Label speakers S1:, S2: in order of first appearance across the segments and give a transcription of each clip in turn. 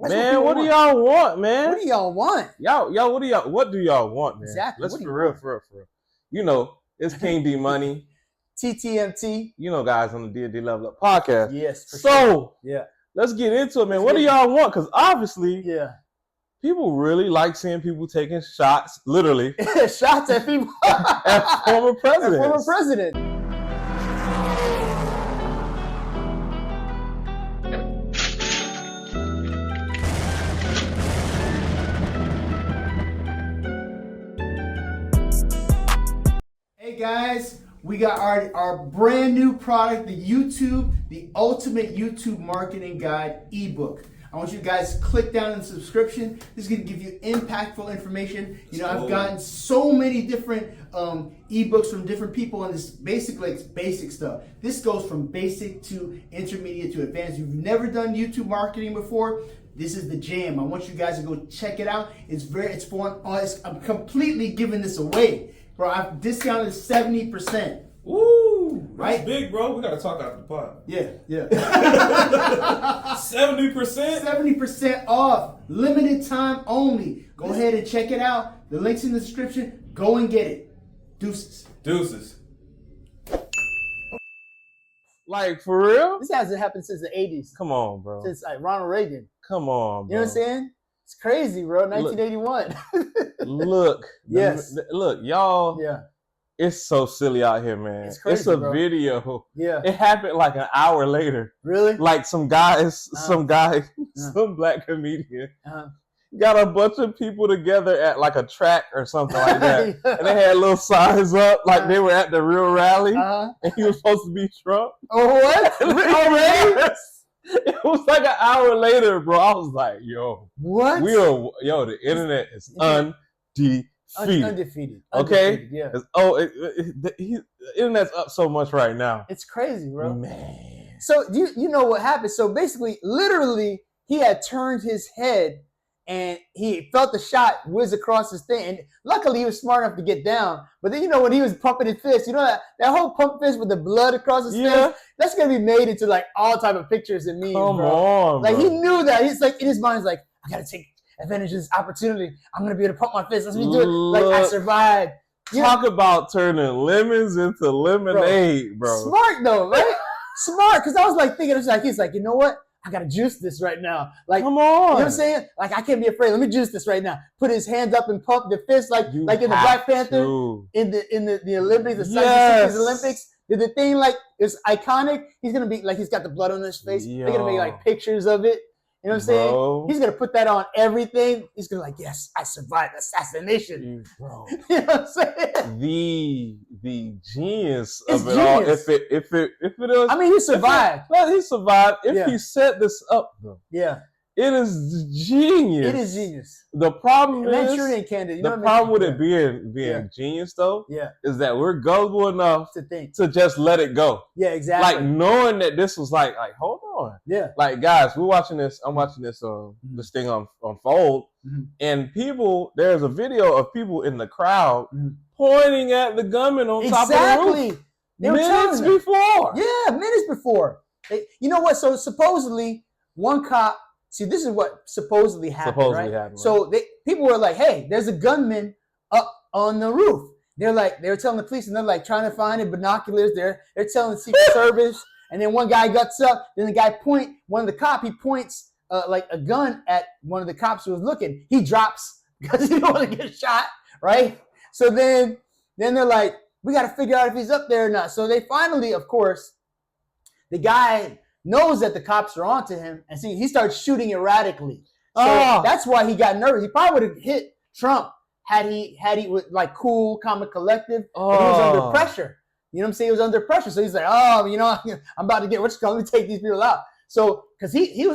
S1: Man, what do y'all want, man?
S2: What do y'all want?
S1: Y'all, what do y'all want, man?
S2: Exactly.
S1: Let's for real. You know, it's King D Money.
S2: TTMT.
S1: You know, guys, on the D Level Up podcast.
S2: Yes.
S1: So,
S2: yeah,
S1: let's get into it, man. What do y'all want? Because obviously,
S2: yeah,
S1: people really like seeing people taking shots, literally.
S2: Shots at people.
S1: At former presidents.
S2: At former president. Hey guys, we got our brand new product, the Ultimate YouTube Marketing Guide ebook. I want you guys to click down on the subscription. This is going to give you impactful information. You know, I've gotten so many different ebooks from different people on this basic stuff. This goes from basic to intermediate to advanced. If you've never done YouTube marketing before, this is the jam. I want you guys to go check it out. It's fun. I'm completely giving this away. Bro, I've discounted 70%.
S1: Ooh,
S2: right?
S1: That's big, bro. We got to talk after the pod.
S2: Yeah.
S1: 70%?
S2: 70% off. Limited time only. Go ahead and check it out. The link's in the description. Go and get it. Deuces.
S1: Like, for real?
S2: This hasn't happened since the 80s.
S1: Come on, bro.
S2: Since like Ronald Reagan.
S1: Come on, bro.
S2: You know what I'm saying? It's crazy, bro. 1981.
S1: Look.
S2: Yes.
S1: Look, y'all.
S2: Yeah.
S1: It's so silly out here, man.
S2: It's crazy,
S1: it's a
S2: bro.
S1: video.
S2: Yeah.
S1: It happened like an hour later.
S2: Really?
S1: Like some black comedian got a bunch of people together at like a track or something like that. And they had little signs up like they were at the real rally. And he was supposed to be Trump.
S2: Oh, what?
S1: Already? It was like an hour later, bro. I was like, yo.
S2: What?
S1: The internet is undefeated.
S2: Undefeated.
S1: Okay?
S2: Yeah.
S1: The internet's up so much right now.
S2: It's crazy, bro.
S1: Man.
S2: So you know what happened? So basically, literally, he had turned his head and he felt the shot whiz across his thing. And luckily, he was smart enough to get down. But then, when he was pumping his fist, that whole pump fist with the blood across his face, that's going to be made into like all type of pictures and memes,
S1: Come
S2: bro.
S1: on,
S2: like,
S1: bro.
S2: he knew that. He's like, in his mind, he's like, I got to take advantage of this opportunity. I'm going to be able to pump my fist. Let's do it. Like, I survived.
S1: Talk about turning lemons into lemonade, bro.
S2: Smart, though, right? Smart. Because I was like thinking, he's like, you know what? I gotta juice this right now. Like,
S1: come on.
S2: You know what I'm saying? Like, I can't be afraid. Let me juice this right now. Put his hands up and pump the fist like in the Black Panther in the Olympics, the 60s Olympics. The thing like is iconic. He's gonna be like he's got the blood on his face. They're gonna make like pictures of it. You know what I'm saying? He's gonna put that on everything. He's gonna like, yes, I survived assassination,
S1: bro.
S2: You know what I'm saying?
S1: The genius
S2: it's
S1: of it
S2: genius.
S1: all. If it is,
S2: I mean, he survived.
S1: He survived. If he set this up, though, it is genius.
S2: It is genius.
S1: The problem is
S2: Manchurian Candidate.
S1: The problem with it being genius, though, is that we're gullible enough to just let it go.
S2: Yeah, exactly.
S1: Like knowing that this was like hold on.
S2: Yeah.
S1: Like, guys, we're watching this. I'm watching this this thing unfold, and there's a video of people in the crowd pointing at the gunman on top of the roof. Minutes before.
S2: Yeah, minutes before. You know what? So supposedly one cop. See, this is what supposedly happened, right? So people were like, "Hey, there's a gunman up on the roof." They were telling the police, and they're like trying to find it, binoculars. They're telling the Secret Service, and then one guy guts up. Then the guy he points like a gun at one of the cops who was looking. He drops because he don't want to get shot, right? So then they're like, "We got to figure out if he's up there or not." So they finally, of course, the guy knows that the cops are onto him, and he starts shooting erratically. So that's why he got nervous. He probably would have hit Trump had he was like cool, calm, and collective. But he was under pressure. You know what I'm saying? He was under pressure. So he's like, I'm about to get let me take these people out. So because he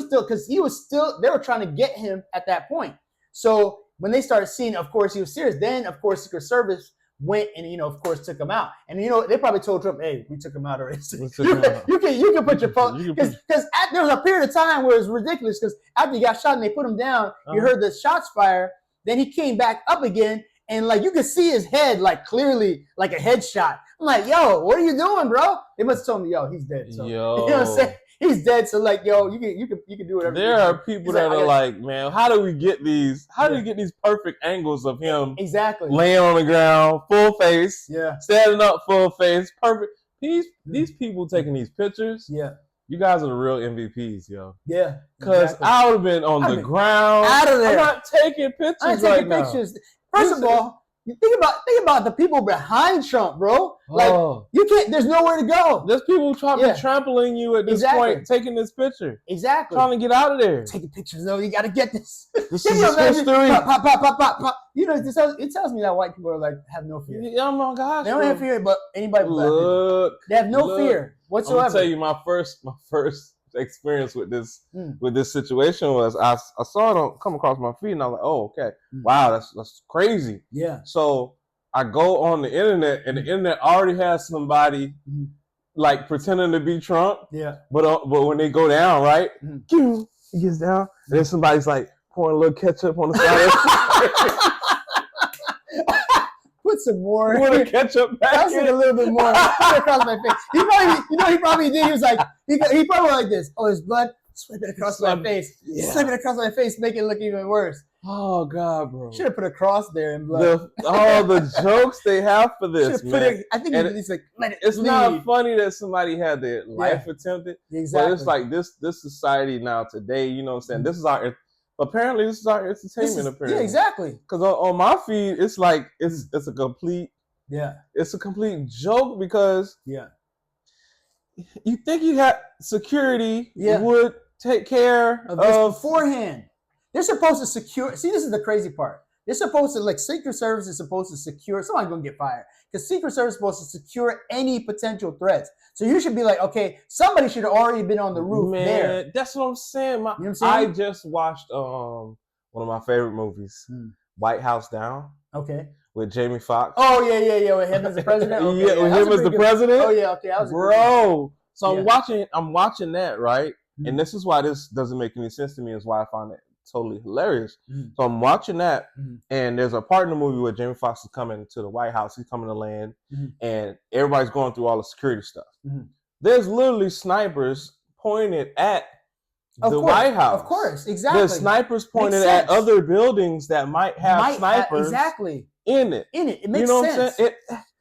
S2: was still they were trying to get him at that point. So when they started seeing, of course, he was serious. Then of course Secret Service went and of course took him out, and they probably told Trump, "Hey, we took him out already. You can put your phone," because there was a period of time where it was ridiculous, because after he got shot and they put him down, you heard the shots fire. Then he came back up again, and like you could see his head like clearly like a headshot. I'm like, "Yo, what are you doing, bro?" They must have told me, "Yo, he's dead." So, you know what I'm saying? He's dead. So like, yo, you can do whatever.
S1: There are people that are like, man, how do we get these? How do you get these perfect angles of him
S2: exactly
S1: laying on the ground, full face, standing up, full face, perfect? These people taking these pictures.
S2: Yeah.
S1: You guys are the real MVPs, yo.
S2: Yeah.
S1: Because I would have been on the ground.
S2: Out of there.
S1: I'm not taking pictures
S2: I ain't taking
S1: right
S2: pictures.
S1: now.
S2: First of all, you think about the people behind Trump, bro. Like you can't. There's nowhere to go.
S1: There's people trampling you at this point, taking this picture.
S2: Exactly.
S1: Trying to get out of there.
S2: Taking pictures, though. You got to get this.
S1: This is history.
S2: Pop. You know, it tells me that white people are like have no fear.
S1: Oh my gosh.
S2: They don't have fear, but anybody black people. They have no fear whatsoever.
S1: I'm gonna tell you my first experience with this situation was I saw it come across my feed and I was like, oh, okay, wow, that's crazy.
S2: Yeah.
S1: So I go on the internet and the internet already has somebody like pretending to be Trump.
S2: Yeah.
S1: But when they go down, right, he gets down and then somebody's like pouring a little ketchup on the side.
S2: Put some more.
S1: Put ketchup back
S2: in. A little bit more. Across my face. He probably did. He was like, he probably like this. Oh, his blood. Swipe it across my face. Yeah. Swipe it across my face, make it look even worse.
S1: Oh God, bro.
S2: Should have put a cross there in blood.
S1: The jokes they have for this, man.
S2: I think it's like,
S1: it's not funny that somebody had their life attempted.
S2: Exactly.
S1: But it's like this society now today. You know what I'm saying? This is our. Apparently, this is our entertainment. Apparently,
S2: yeah, exactly.
S1: Because on my feed, it's like it's a complete it's a complete joke because you think you had security would take care of
S2: this beforehand. They're supposed to secure. See, this is the crazy part. They're supposed to, like, Secret Service is supposed to secure. Somebody's gonna get fired because Secret Service is supposed to secure any potential threats. So you should be like, okay, somebody should have already been on the roof there.
S1: That's what I'm saying.
S2: You know what I'm saying?
S1: I just watched one of my favorite movies, White House Down.
S2: Okay.
S1: With Jamie Foxx.
S2: Oh yeah, with him as the president. Okay,
S1: with him as the president.
S2: Oh yeah, okay,
S1: bro. So I'm watching that, right? And this is why this doesn't make any sense to me. Is why I find it totally hilarious. So I'm watching that, and there's a part in the movie where Jamie Foxx is coming to the White House. He's coming to land, and everybody's going through all the security stuff. There's literally snipers pointed at the White House.
S2: Of course, exactly.
S1: There's snipers pointed at other buildings that might have snipers in it.
S2: It makes sense.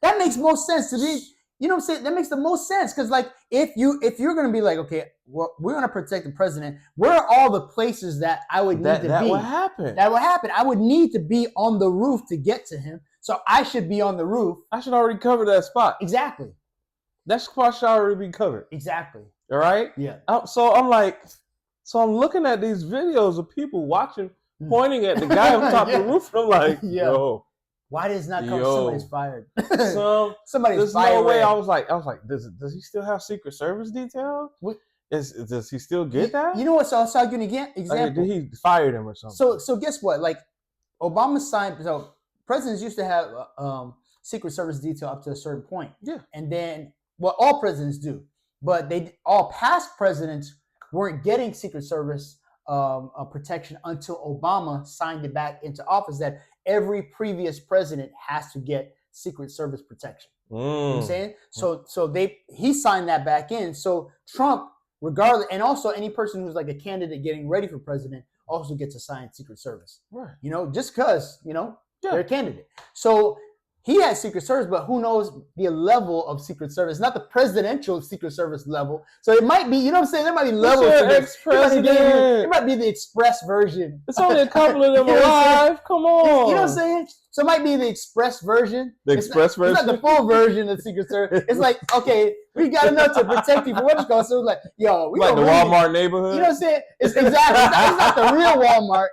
S2: That makes most sense to me. You know what I'm saying? That makes the most sense because, like, if you're gonna be like, okay, well, we're gonna protect the president. Where are all the places that I would need to be?
S1: That would happen.
S2: That would happen. I would need to be on the roof to get to him. So I should be on the roof.
S1: I should already cover that spot.
S2: Exactly.
S1: That spot should already be covered.
S2: Exactly.
S1: All right.
S2: Yeah.
S1: So I'm looking at these videos of people watching, pointing at the guy on top of the roof. And I'm like, yo.
S2: Why does not come? Somebody's fired.
S1: Somebody's fired. There's no way. I was like, does he still have Secret Service details? Does he still get that?
S2: You know what? So I'll give you an example.
S1: Did he fired him or something?
S2: So guess what? Like, Obama signed. So presidents used to have Secret Service detail up to a certain point.
S1: Yeah.
S2: And then, well, all presidents do, but all past presidents weren't getting Secret Service protection until Obama signed it back into office. That every previous president has to get Secret Service protection. You know what I'm saying? So he signed that back in. So Trump, regardless, and also any person who's like a candidate getting ready for president also gets assigned Secret Service.
S1: Right.
S2: You know, just because, they're a candidate. So he has Secret Service, but who knows the level of Secret Service? Not the presidential Secret Service level. So it might be, you know what I'm saying? There might be levels to this. It might be the express version.
S1: It's only a couple of them alive. Come on.
S2: You know what I'm saying? So it might be the express version.
S1: Version?
S2: It's not the full version of Secret Service. It's like, okay, we got enough to protect you from what's going on. So it's like, yo, we
S1: like the Walmart neighborhood.
S2: You know what I'm saying? It's exactly. It's not the real Walmart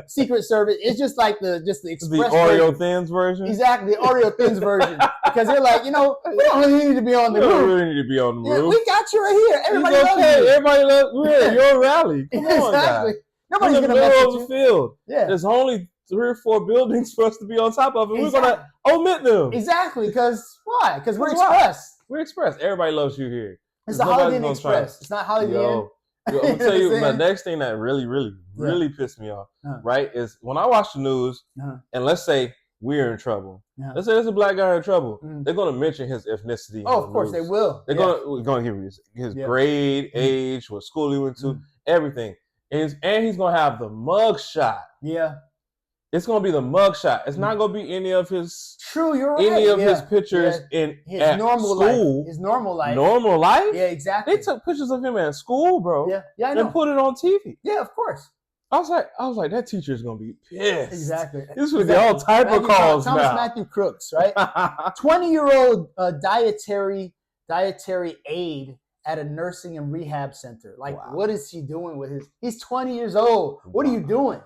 S2: Secret Service. It's just like the express
S1: the Oreo Thins version.
S2: Exactly, the Oreo Thins version. Because they're like, we don't really need to be on the roof.
S1: We don't really need to be on the roof.
S2: We got you right here. Everybody loves you.
S1: Everybody loves you. We're at your rally. Come on, guys.
S2: Nobody's
S1: in the middle of the field. Yeah. There's only 3 or 4 buildings for us to be on top of, and we're gonna omit them.
S2: Exactly, because why? Because we're express.
S1: We're express. Everybody loves you here.
S2: It's the Holiday Inn Express. It's not Holiday Inn.
S1: I'm gonna tell you the next thing that really pissed me off, right? Is when I watch the news, and let's say we're in trouble. Let's say there's a black guy in trouble. They're going to mention his ethnicity.
S2: Oh, of course they will.
S1: They're going to give you his grade, age, what school he went to, everything. And he's going to have the mug shot.
S2: Yeah.
S1: It's going to be the mug shot. It's not going to be any of his his pictures in
S2: his normal
S1: school.
S2: Life. His normal life.
S1: Normal life?
S2: Yeah, exactly.
S1: They took pictures of him at school, bro.
S2: Yeah, I know.
S1: And put it on TV.
S2: Yeah, of course.
S1: I was like, that teacher's gonna be pissed.
S2: Exactly.
S1: This would get all type of calls
S2: Thomas
S1: now.
S2: Matthew Crooks, right? 20-year-old dietary aid at a nursing and rehab center. Like, what is he doing with his? He's 20 years old. What are you doing?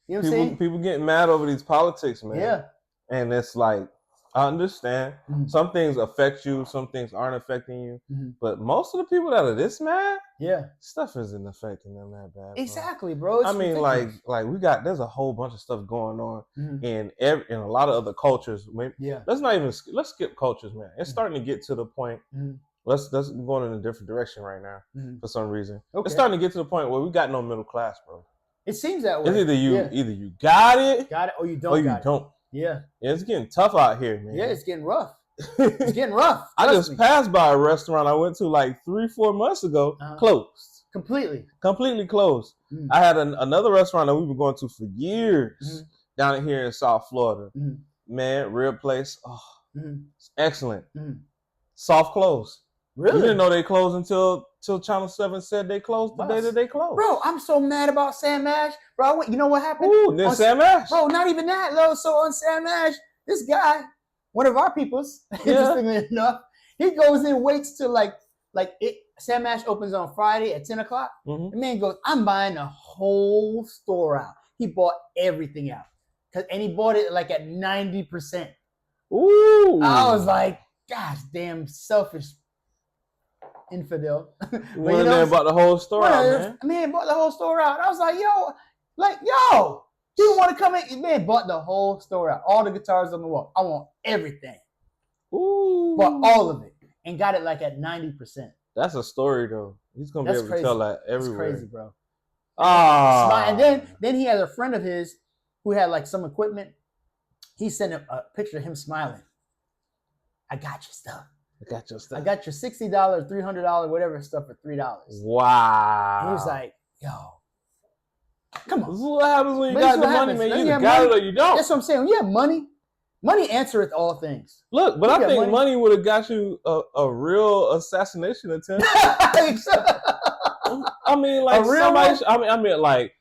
S2: You know what I'm saying?
S1: People getting mad over these politics, man.
S2: Yeah.
S1: And it's like, I understand. Some things affect you, some things aren't affecting you. But most of the people that are this mad, stuff isn't affecting them that bad.
S2: Exactly, bro. It's
S1: ridiculous. like there's a whole bunch of stuff going on in a lot of other cultures. Let's skip cultures, man. It's starting to get to the point. Let's go in a different direction right now for some reason. It's starting to get to the point where we got no middle class, bro.
S2: It seems that way.
S1: It's either you got it,
S2: or you don't.
S1: Yeah, it's getting tough out here, man.
S2: Yeah, it's getting rough. It's getting rough.
S1: I just passed by a restaurant I went to like 3-4 months ago, closed. Completely closed. I had another restaurant that we've been going to for years down here in South Florida. Man, real place. Oh, it's excellent. Soft close.
S2: Really?
S1: You didn't know they closed until Channel 7 said they closed the day that they closed.
S2: Bro, I'm so mad about Sam Ash. Bro, you know what happened?
S1: Ooh, then Sam Ash.
S2: Bro, not even that, though. So on Sam Ash, this guy, one of our peoples, interestingly enough, he goes and waits till Sam Ash opens on Friday at 10 o'clock. The man goes, I'm buying the whole store out. He bought everything out. And he bought it like at 90%.
S1: Ooh.
S2: I was like, gosh damn selfish infidel.
S1: Well, they bought the whole store out, man.
S2: Man bought the whole store out. I was like, yo, he didn't want to come in. Man bought the whole store out. All the guitars on the wall. I want everything.
S1: Ooh.
S2: Bought all of it and got it like at 90%.
S1: That's a story, though. He's going to be able to tell that everywhere.
S2: That's crazy, bro.
S1: Ah.
S2: And then he had a friend of his who had like some equipment. He sent him a picture of him smiling. I got your stuff. I got your $60, $300, whatever stuff for $3.
S1: Wow.
S2: And he was like, yo, come on.
S1: This is what happens when you got the money, man. You either got it or you don't.
S2: That's what I'm saying. When you have money, money answereth all things.
S1: Look, but I think money would have got you a real assassination attempt. I mean, like somebody. I mean, like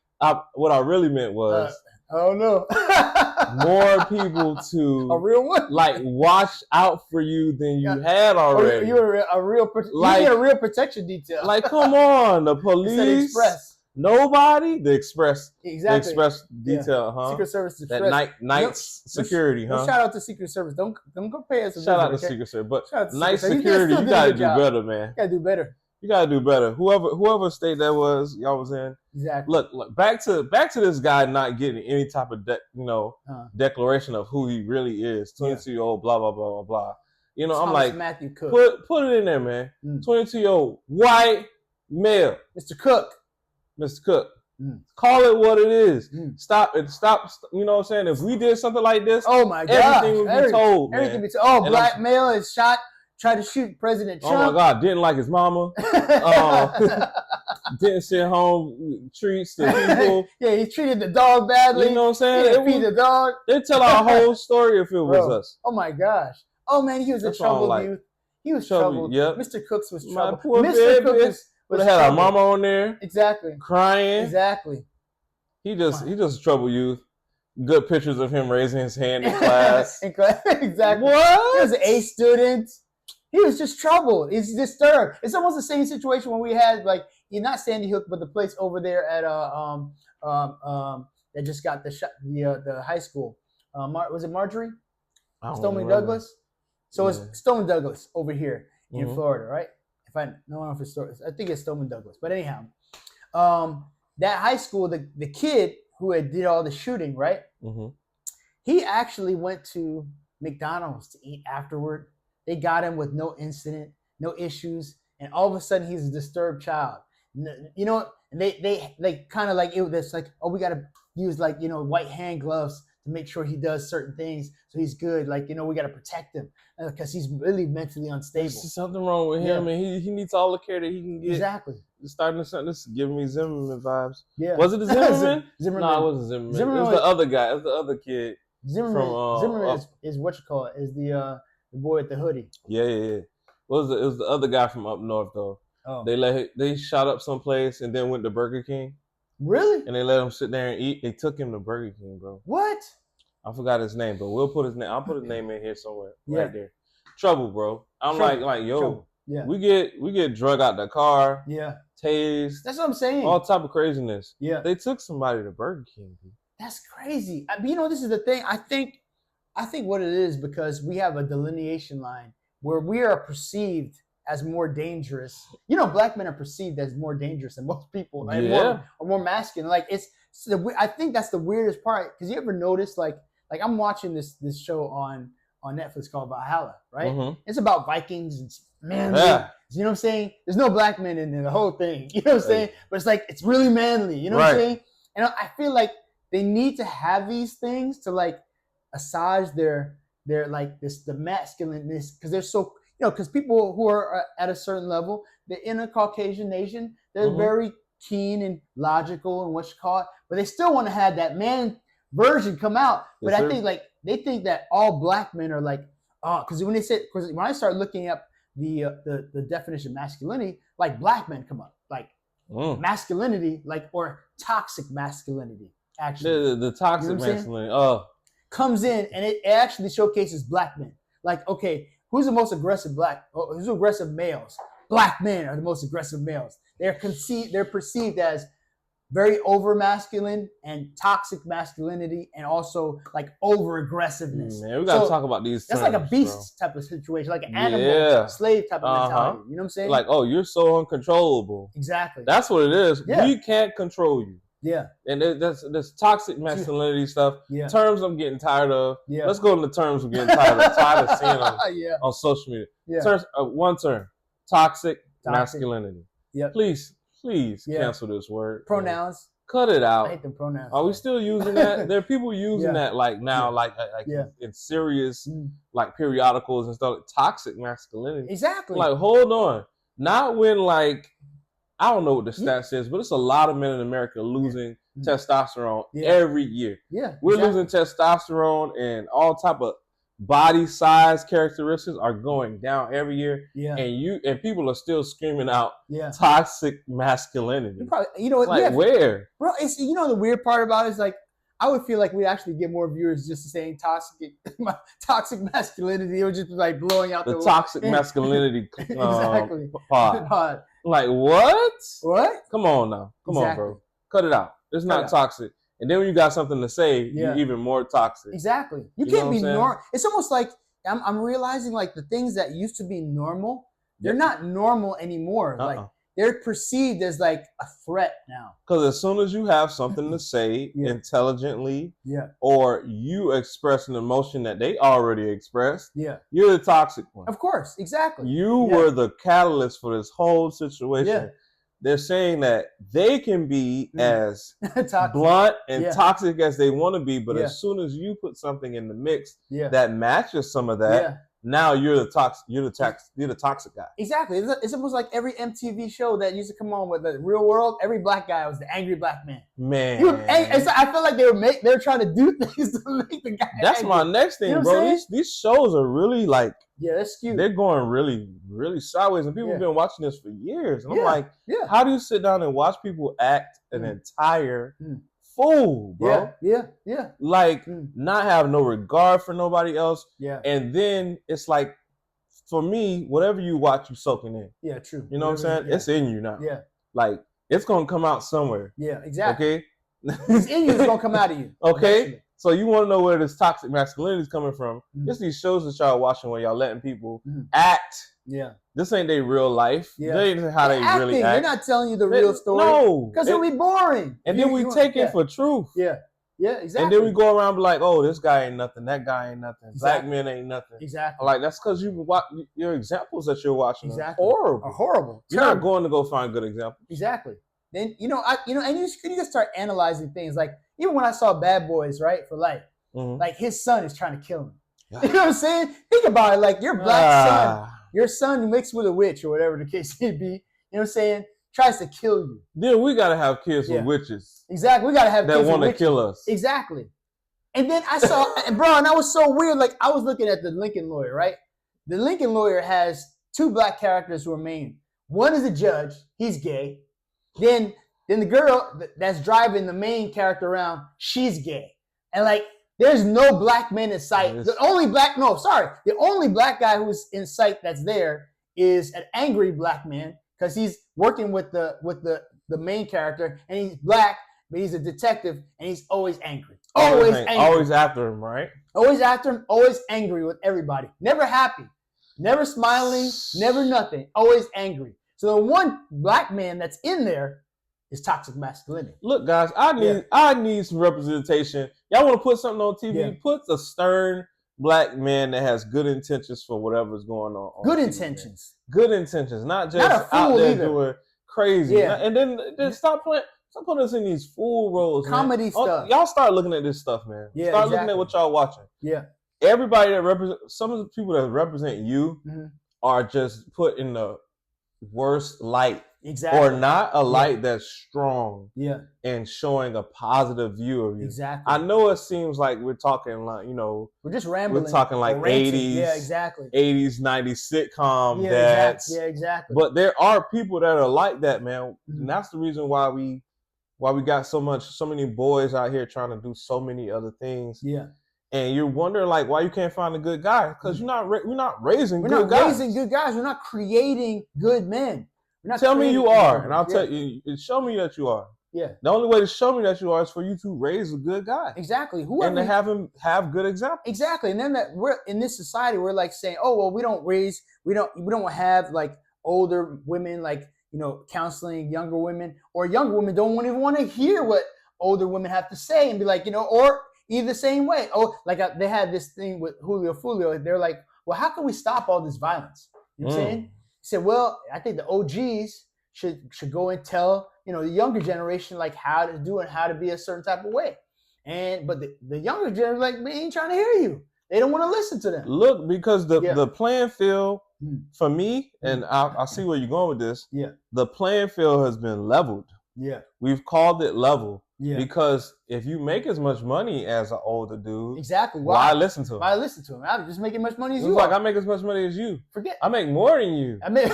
S1: what I really meant was.
S2: I don't know.
S1: More people to
S2: a real one,
S1: like watch out for you than you had already.
S2: You're a real protection detail.
S1: Like, come on, the police,
S2: Express.
S1: Nobody, the Express,
S2: exactly.
S1: The Express detail, huh?
S2: Secret Service Express.
S1: That night security, huh?
S2: Shout out to Secret Service. Don't go pay us.
S1: Shout out to Secret Service, but night security, you gotta do better, man.
S2: You gotta do better.
S1: You gotta do better. Whoever state that was, y'all was in.
S2: Exactly.
S1: Look, back to this guy not getting any type of declaration of who he really is. 22-year-old, blah blah blah blah blah. You know, I'm like,
S2: Matthew Cook.
S1: Put it in there, man. 22-year-old white male,
S2: Mr. Cook.
S1: Call it what it is. Stop. You know what I'm saying? If we did something like this,
S2: oh my God,
S1: everything would be told.
S2: Everything be told. Oh, black male is shot. Tried to shoot President Trump.
S1: Oh my God! Didn't like his mama. Didn't send home treats to people.
S2: Yeah, he treated the dog badly.
S1: You know what I'm saying?
S2: He feed the dog.
S1: They'd tell our whole story if it was us.
S2: Oh my gosh! Oh man, he was a troubled youth. He was troubled.
S1: Yep.
S2: Mr. Cooks was troubled.
S1: Poor Mr. Cooks was had our mama on there.
S2: Exactly.
S1: Crying.
S2: Exactly.
S1: He just a troubled youth. Good pictures of him raising his hand in class.
S2: Exactly.
S1: What?
S2: He was an A student. He was just troubled. He's disturbed. It's almost the same situation when we had not Sandy Hook, but the place over there at that just got the high school. Was it Marjorie? Stoneman Douglas. So it's Stoneman Douglas over here in Florida, right? I don't know if it's I think it's Stoneman Douglas. But anyhow, that high school, the kid who did all the shooting, right? He actually went to McDonald's to eat afterward. They got him with no incident, no issues, and all of a sudden he's a disturbed child. You know, and they kind of like it was like, oh, we got to use white hand gloves to make sure he does certain things so he's good. Like, you know, we got to protect him because he's really mentally unstable.
S1: There's something wrong with him, and he needs all the care that he can get.
S2: Exactly.
S1: Starting to something. This is giving me Zimmerman vibes.
S2: Yeah.
S1: Was it the Zimmerman?
S2: Zimmerman.
S1: No, it wasn't Zimmerman. It was the other guy. It was the other kid.
S2: Zimmerman is what you call it. Is the boy with the hoodie.
S1: Yeah. It was the other guy from up north though.
S2: Oh.
S1: They shot up someplace and then went to Burger King.
S2: Really?
S1: And they let him sit there and eat. They took him to Burger King, bro.
S2: What?
S1: I forgot his name, but we'll put his name. I'll put his name in here somewhere. Right there. Trouble, bro. I'm
S2: Trouble.
S1: like, yo.
S2: Trouble. Yeah.
S1: We get drug out the car.
S2: Yeah.
S1: Tased.
S2: That's what I'm saying.
S1: All type of craziness.
S2: Yeah.
S1: They took somebody to Burger King, dude.
S2: That's crazy. You know, this is the thing. I think what it is because we have a delineation line where we are perceived as more dangerous. You know, black men are perceived as more dangerous than most people, and more masculine. Like I think that's the weirdest part. Because you ever notice, like I'm watching this show on Netflix called Valhalla, right? Mm-hmm. It's about Vikings and manly. Yeah. You know what I'm saying? There's no black men in the whole thing. You know what I'm saying? But it's like it's really manly. You know what I'm saying? And I feel like they need to have these things to like assuage their like the masculineness because they're so. You know, because people who are at a certain level, they're in a Caucasian nation, they're very keen and logical and what you call it, but they still want to have that man version come out. But I think like they think that all black men are like, because when I start looking up the definition of masculinity, like black men come up, like masculinity, like or toxic masculinity. Actually,
S1: the toxic masculinity
S2: comes in and it actually showcases black men. Like, okay. Who's the most aggressive who's aggressive males? Black men are the most aggressive males. They're perceived as very over masculine and toxic masculinity and also like over aggressiveness.
S1: Man, we gotta talk about these
S2: terms. That's like a beast type of situation, like an animal, slave type of mentality. You know what I'm saying?
S1: Like, oh, you're so uncontrollable.
S2: Exactly.
S1: That's what it is. Yeah. We can't control you.
S2: Yeah.
S1: And that's toxic masculinity stuff. Yeah. Terms I'm getting tired of. Yeah. Let's go into terms I'm getting tired of seeing on social media. Yeah. Terms, one term. Toxic masculinity. Yeah. Please cancel this word.
S2: Pronouns.
S1: Man. Cut it out.
S2: I hate them pronouns.
S1: Are we still using that? There are people using that like now, like in serious like periodicals and stuff. Toxic masculinity.
S2: Exactly.
S1: Like, hold on. Not when like I don't know what the stats is, but it's a lot of men in America losing testosterone every year.
S2: Yeah,
S1: we're losing testosterone, and all type of body size characteristics are going down every year. Yeah, and people are still screaming out toxic masculinity.
S2: You know what?
S1: Like where,
S2: bro? It's the weird part about it is like I would feel like we'd actually get more viewers just saying toxic masculinity. It would just be like blowing out
S1: the toxic masculinity
S2: exactly
S1: pod. Like what?
S2: What?
S1: Come on now. Come on, bro. Cut it out. It's not toxic. And then when you got something to say, you're even more toxic.
S2: Exactly. You can't be normal. It's almost like I'm realizing like the things that used to be normal, they're not normal anymore. Like they're perceived as like a threat now.
S1: Because as soon as you have something to say intelligently, or you express an emotion that they already expressed, you're the toxic one.
S2: Of course, exactly.
S1: You were the catalyst for this whole situation. Yeah. They're saying that they can be as blunt and toxic as they want to be, but as soon as you put something in the mix that matches some of that, now you're the toxic guy.
S2: Exactly. It's almost like every MTV show that used to come on with the Real World. Every black guy was the angry black man.
S1: Man,
S2: I feel like they were trying to do things to make the guy.
S1: That's
S2: angry.
S1: My next thing, bro. These shows are really like
S2: they're skewed.
S1: They're going really, really sideways, and people have been watching this for years. And I'm like, how do you sit down and watch people act an entire fool, bro?
S2: Yeah.
S1: Like not have no regard for nobody else.
S2: Yeah.
S1: And then it's like, for me, whatever you watch, you soaking in.
S2: Yeah, true.
S1: You know what I'm saying? Yeah. It's in you now.
S2: Yeah.
S1: Like it's gonna come out somewhere.
S2: Yeah, exactly.
S1: Okay.
S2: It's in you. It's gonna come out of you.
S1: Okay. Eventually. So you want to know where this toxic masculinity is coming from? It's these shows that y'all watching where y'all letting people act.
S2: Yeah.
S1: This ain't their real life. Yeah. This ain't how they really act.
S2: They're not telling you the real story.
S1: No.
S2: Because it'll be boring.
S1: And then we take it for truth.
S2: Yeah. Yeah, exactly.
S1: And then we go around and be like, oh, this guy ain't nothing. That guy ain't nothing.
S2: Exactly.
S1: Black men ain't nothing.
S2: Exactly.
S1: Like, that's because your examples that you're watching are horrible.
S2: Horrible.
S1: You're not going to go find good examples.
S2: Exactly. Then, and you just start analyzing things. Like, even when I saw Bad Boys, right, for Life, like his son is trying to kill him. You know what I'm saying? Think about it. Like your black son, your son mixed with a witch or whatever the case may be. You know what I'm saying? Tries to kill you.
S1: Then we gotta have kids with witches.
S2: Exactly. We gotta have
S1: that
S2: kids
S1: want to kill us.
S2: Exactly. And then I saw, bro, and that was so weird. Like I was looking at the Lincoln Lawyer, right? The Lincoln Lawyer has 2 black characters who are main. One is a judge. He's gay. Then the girl that's driving the main character around, she's gay. And like, there's no black men in sight. The only black guy who's in sight that's there is an angry black man because he's working with the main character and he's black, but he's a detective and he's always angry. Always angry.
S1: Always after him, right?
S2: Always after him, always angry with everybody. Never happy. Never smiling, never nothing. Always angry. So the one black man that's in there is toxic masculinity.
S1: Look, guys, I need some representation. Y'all want to put something on TV? Yeah. Put a stern black man that has good intentions for whatever's going on.
S2: Good intentions.
S1: Man. Good intentions, not just out there doing crazy.
S2: Yeah.
S1: And then stop putting us in these fool roles.
S2: Comedy stuff.
S1: Y'all start looking at this stuff, man.
S2: Yeah,
S1: start looking at what y'all watching.
S2: Yeah.
S1: Everybody that represents, some of the people that represent you are just put in the worst light.
S2: Exactly.
S1: Or not a light that's strong.
S2: Yeah.
S1: And showing a positive view of you.
S2: Exactly.
S1: I know it seems like we're talking like,
S2: we're just rambling.
S1: We're talking like 80s.
S2: Yeah, exactly.
S1: 80s, 90s sitcom dads.
S2: Exactly. Yeah, exactly.
S1: But there are people that are like that, man. And that's the reason why we got so many boys out here trying to do so many other things.
S2: Yeah.
S1: And you're wondering like why you can't find a good guy because we're not raising good guys.
S2: We're not raising good guys. We're not creating good men.
S1: Tell me you are, and I'll tell you. Show me that you are.
S2: Yeah.
S1: The only way to show me that you are is for you to raise a good guy.
S2: Exactly.
S1: And to have him have good examples.
S2: Exactly. And then that we're in this society, we're like saying, oh well, we don't have like older women like counseling younger women, or younger women don't even want to hear what older women have to say and be like or either the same way. Oh, like they had this thing with Julio Fulio. They're like, well, how can we stop all this violence? You know what I'm saying? He said, well, I think the OGs should go and tell, the younger generation like how to do and how to be a certain type of way. But the younger generation, like, they ain't trying to hear you. They don't want to listen to them.
S1: Look, because the playing field for me, and I see where you're going with this.
S2: Yeah.
S1: The playing field has been leveled.
S2: Yeah.
S1: We've called it level.
S2: Yeah.
S1: Because if you make as much money as an older dude,
S2: exactly.
S1: Why listen to him?
S2: Why listen to him? I'm just making as much money as you.
S1: It's like I make as much money as you.
S2: Forget.
S1: I make more than you.
S2: I make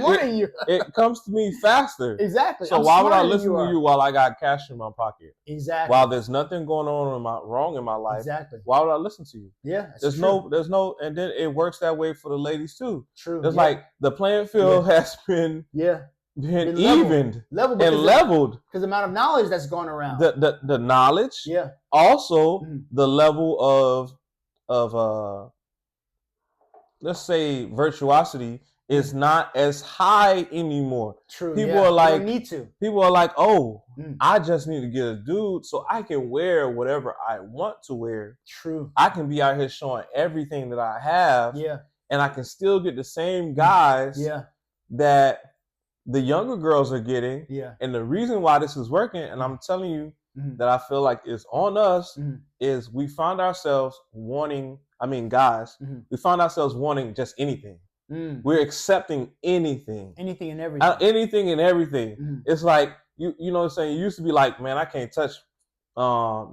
S2: more than you.
S1: It comes to me faster.
S2: Exactly.
S1: So why would I listen to you while I got cash in my pocket?
S2: Exactly.
S1: While there's nothing going on wrong in my life.
S2: Exactly.
S1: Why would I listen to you?
S2: Yeah.
S1: There's no, and then it works that way for the ladies too.
S2: True.
S1: It's like the playing field has been evened and leveled
S2: because the amount of knowledge that's going around.
S1: The knowledge.
S2: Yeah.
S1: Also, the level of let's say virtuosity is not as high anymore.
S2: True.
S1: People are like,
S2: you don't need to.
S1: People are like, oh, I just need to get a dude so I can wear whatever I want to wear.
S2: True.
S1: I can be out here showing everything that I have.
S2: Yeah.
S1: And I can still get the same guys.
S2: Yeah.
S1: That the younger girls are getting.
S2: Yeah.
S1: And the reason why this is working, and I'm telling you that I feel like it's on us, is we find ourselves wanting, guys, we find ourselves wanting just anything. We're accepting anything.
S2: Anything and everything.
S1: Anything and everything. It's like, you know what I'm saying? You used to be like, man, I can't touch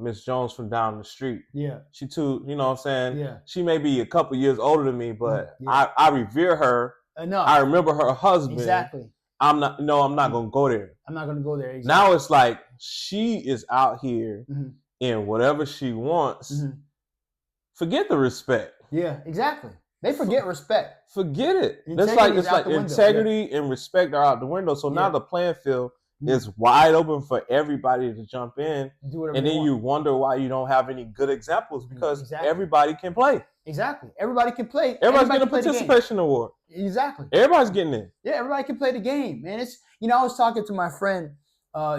S1: Miss Jones from down the street.
S2: Yeah.
S1: She too, you know what I'm saying?
S2: Yeah.
S1: She may be a couple years older than me, but I revere her.
S2: Enough.
S1: I remember her husband.
S2: Exactly.
S1: I'm not gonna go there.
S2: I'm not gonna go there. Exactly.
S1: Now it's like she is out here in whatever she wants. Forget the respect.
S2: Yeah, exactly. They forget respect.
S1: Forget it. It's like integrity and respect are out the window. So now the playing field is wide open for everybody to jump in. And then you wonder why you don't have any good examples because everybody can play.
S2: Exactly. Everybody can play.
S1: Everybody's getting a participation award.
S2: Exactly.
S1: Everybody's getting it.
S2: Yeah, everybody can play the game, man. It's I was talking to my friend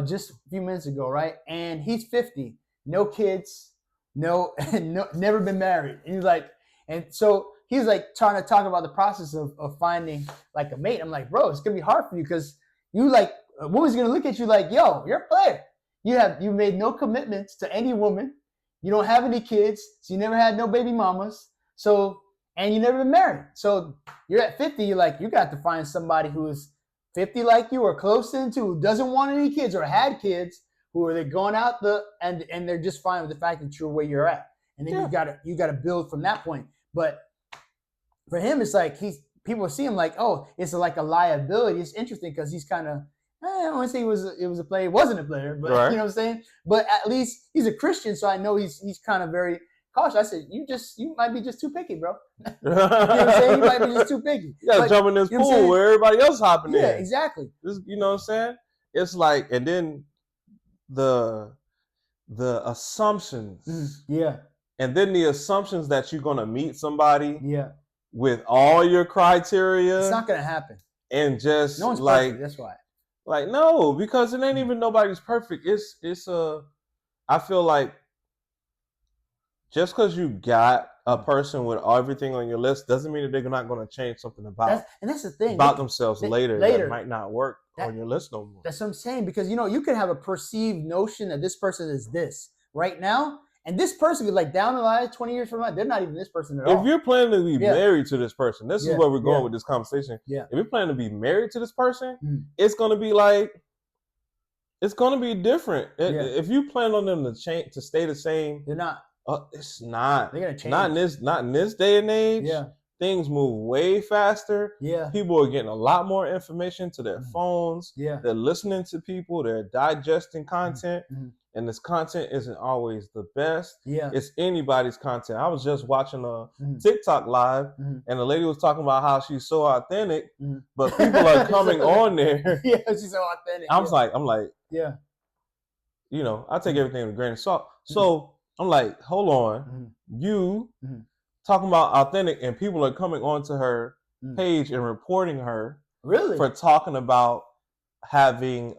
S2: just a few minutes ago, right? And he's 50, no kids, never been married. And he's like, and so he's like trying to talk about the process of finding like a mate. I'm like, bro, it's gonna be hard for you because you like a woman's gonna look at you like, yo, you're a player. You made no commitments to any woman. You don't have any kids, so you never had no baby mamas. So, and you never been married. So you're at 50, you're like, you got to find somebody who is 50 like you or close into, who doesn't want any kids or had kids, who are they going out and they're just fine with the fact that you're where you're at. And then you gotta build from that point. But for him, it's like people see him like, oh, it's like a liability. It's interesting because he's kind of, I don't want to say it was a player. It wasn't a player, but you know what I'm saying? But at least he's a Christian, so I know he's kind of very cautious. I said, you might be just too picky, bro. You know what I'm saying? You might be just too picky.
S1: You gotta jump in this pool where everybody else hopping in.
S2: Yeah, exactly.
S1: You know what I'm saying? It's like, and then the assumptions.
S2: Yeah.
S1: And then the assumptions that you're gonna meet somebody.
S2: Yeah.
S1: With all your criteria.
S2: It's not gonna happen.
S1: And just
S2: no one's perfect, that's why.
S1: Like, no, because it ain't even nobody's perfect. I feel like just because you got a person with everything on your list doesn't mean that they're not going to change something about
S2: that's the thing
S1: about themselves later that might not work on your list no more.
S2: That's what I'm saying, because you can have a perceived notion that this person is this right now, and this person could, like, down the line 20 years from now, they're not even this person at all.
S1: If you're planning to be married to this person, this is where we're going with this conversation.
S2: Yeah.
S1: If you're planning to be married to this person, it's going to be like, it's going to be different. If you plan on them to stay the same,
S2: they're not.
S1: It's not.
S2: They're gonna change.
S1: Not in this day and age.
S2: Yeah.
S1: Things move way faster.
S2: Yeah.
S1: People are getting a lot more information to their phones.
S2: Yeah.
S1: They're listening to people. They're digesting content. And this content isn't always the best.
S2: Yeah.
S1: It's anybody's content. I was just watching a TikTok live, and the lady was talking about how she's so authentic, but people are coming on there.
S2: Yeah, she's so authentic.
S1: I'm like,
S2: yeah.
S1: I take everything with a grain of salt. So I'm like, hold on. You talking about authentic, and people are coming onto her page and reporting her for talking about having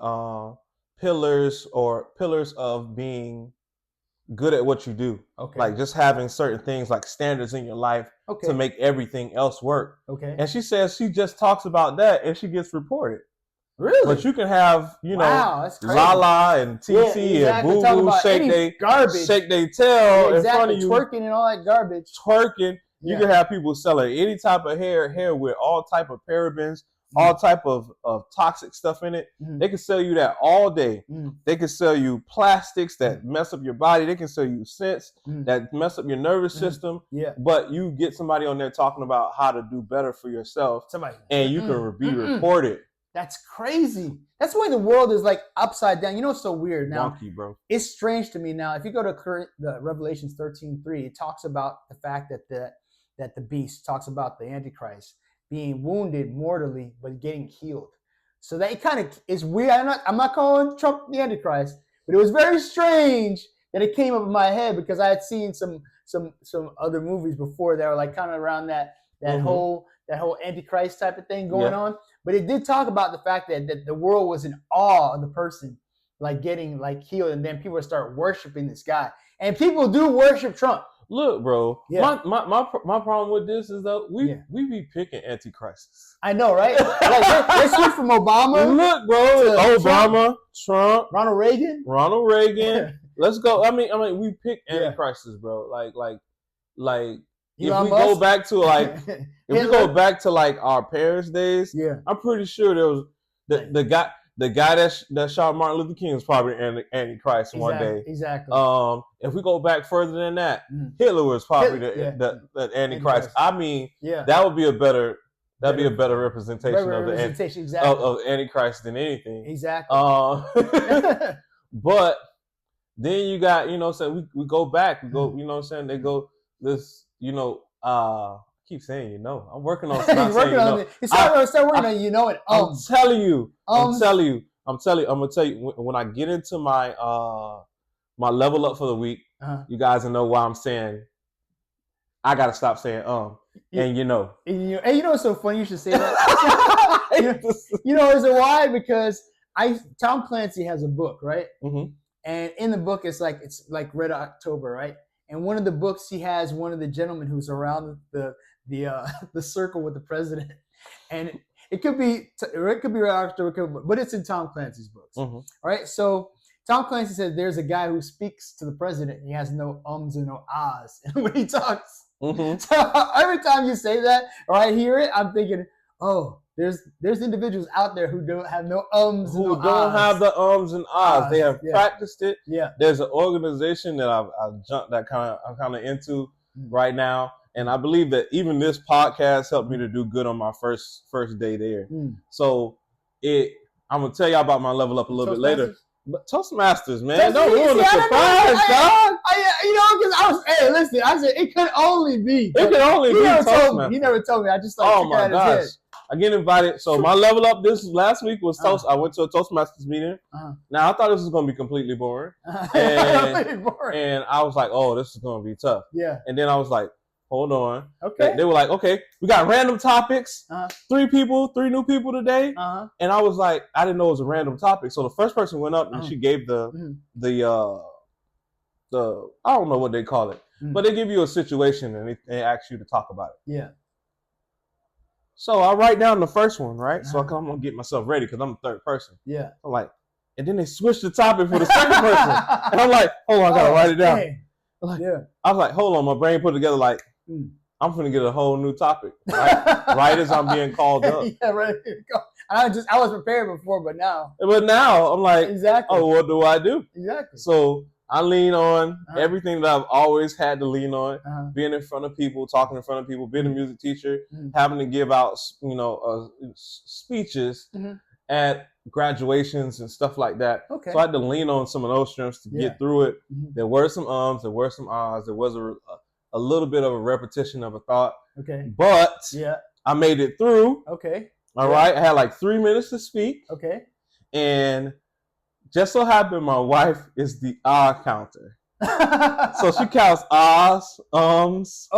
S1: pillars of being good at what you do. Okay. Like just having certain things like standards in your life to make everything else work.
S2: Okay.
S1: And she says she just talks about that and she gets reported.
S2: Really?
S1: But you can have, Lala and TC and Boo Boo shake they tail in front of you.
S2: Twerking and all that garbage.
S1: Twerking. You can have people selling any type of hair with all type of parabens, all type of toxic stuff in it. They can sell you that all day. They can sell you plastics that mess up your body. They can sell you scents that mess up your nervous system.
S2: Yeah.
S1: But you get somebody on there talking about how to do better for yourself, and you can be reported.
S2: That's crazy. That's why the world is like upside down. You know what's so weird now?
S1: Wonky, bro.
S2: It's strange to me now. If you go to the Revelations 13:3, it talks about the fact that the beast talks about the Antichrist being wounded mortally but getting healed. So that it kind of is weird. I'm not calling Trump the Antichrist, but it was very strange that it came up in my head because I had seen some other movies before that were like kind of around that whole Antichrist type of thing going on. But it did talk about the fact that the world was in awe of the person like getting like healed, and then people start worshiping this guy. And people do worship Trump.
S1: Look, bro. Yeah. My problem with this is that we be picking antichrists.
S2: I know, right? Like they switch from Obama.
S1: Look, bro. Obama, Trump,
S2: Ronald Reagan.
S1: Let's go. I mean, we pick antichrists, bro. Like. If we go back to like our parents' days, I'm pretty sure there was the guy that shot Martin Luther King was probably an Antichrist one day.
S2: Exactly.
S1: If we go back further than that, Hitler was probably the Antichrist. I mean, that would be a better representation of the Antichrist than anything.
S2: Exactly.
S1: But then you got, we go back, they go this. I keep saying, I'm working on
S2: He's working on it. He's start working on it.
S1: I'm telling you. I'm gonna tell you when I get into my my level up for the week, you guys will know why I'm saying I gotta stop saying and And
S2: what's so funny? You should say that. Is it why? Because Tom Clancy has a book, right? And in the book, it's like Red October, right? And one of the books, he has one of the gentlemen who's around the circle with the president, and it could be Red October, but it's in Tom Clancy's books, right? So Tom Clancy says there's a guy who speaks to the president. He has no ums and no ahs when he talks. Mm-hmm. So every time you say that or I hear it, I'm thinking, oh, there's individuals out there who don't have no ums and no ahs. Who
S1: don't have the ums and ahs. They have practiced it.
S2: Yeah.
S1: There's an organization that I've jumped that I'm kind of into right now. And I believe that even this podcast helped me to do good on my first day there. So I'm going to tell y'all about my level up a little bit later. But Toastmasters, man, don't ruin the surprise, dog.
S2: Hey, listen, I said it could only be.
S1: It could only be
S2: Toastmasters. He never told me. I just
S1: oh my gosh. I get invited. So my level up this last week was Toast. I went to a Toastmasters meeting. Now I thought this was going to be completely boring. And I was like, oh, this is going to be tough.
S2: Yeah.
S1: And then I was like, hold on.
S2: Okay.
S1: They were like, okay, we got random topics. 3 new people today. And I was like, I didn't know it was a random topic. So the first person went up and she gave the I don't know what they call it, but they give you a situation and they ask you to talk about it.
S2: Yeah.
S1: So I write down the first one, right? So I'm gonna get myself ready because I'm the third person.
S2: Yeah.
S1: I'm like, and then they switch the topic for the second person, and I'm like, hold on, I gotta write it down. Like, I was like, hold on, my brain put together like, I'm gonna get a whole new topic, right as I'm being called up.
S2: Yeah, right. I was prepared before, but now
S1: I'm like,
S2: exactly.
S1: Oh, what do I do?
S2: Exactly.
S1: So I lean on everything that I've always had to lean on, being in front of people, talking in front of people, being a music teacher, having to give out, speeches at graduations and stuff like that.
S2: Okay.
S1: So I had to lean on some of those strengths to get through it. There were some ums, there were some ahs, there was a little bit of a repetition of a thought.
S2: Okay.
S1: But I made it through.
S2: Okay.
S1: All right. I had like 3 minutes to speak.
S2: Okay.
S1: And just so happened my wife is the ah counter. So she counts ahs, ums,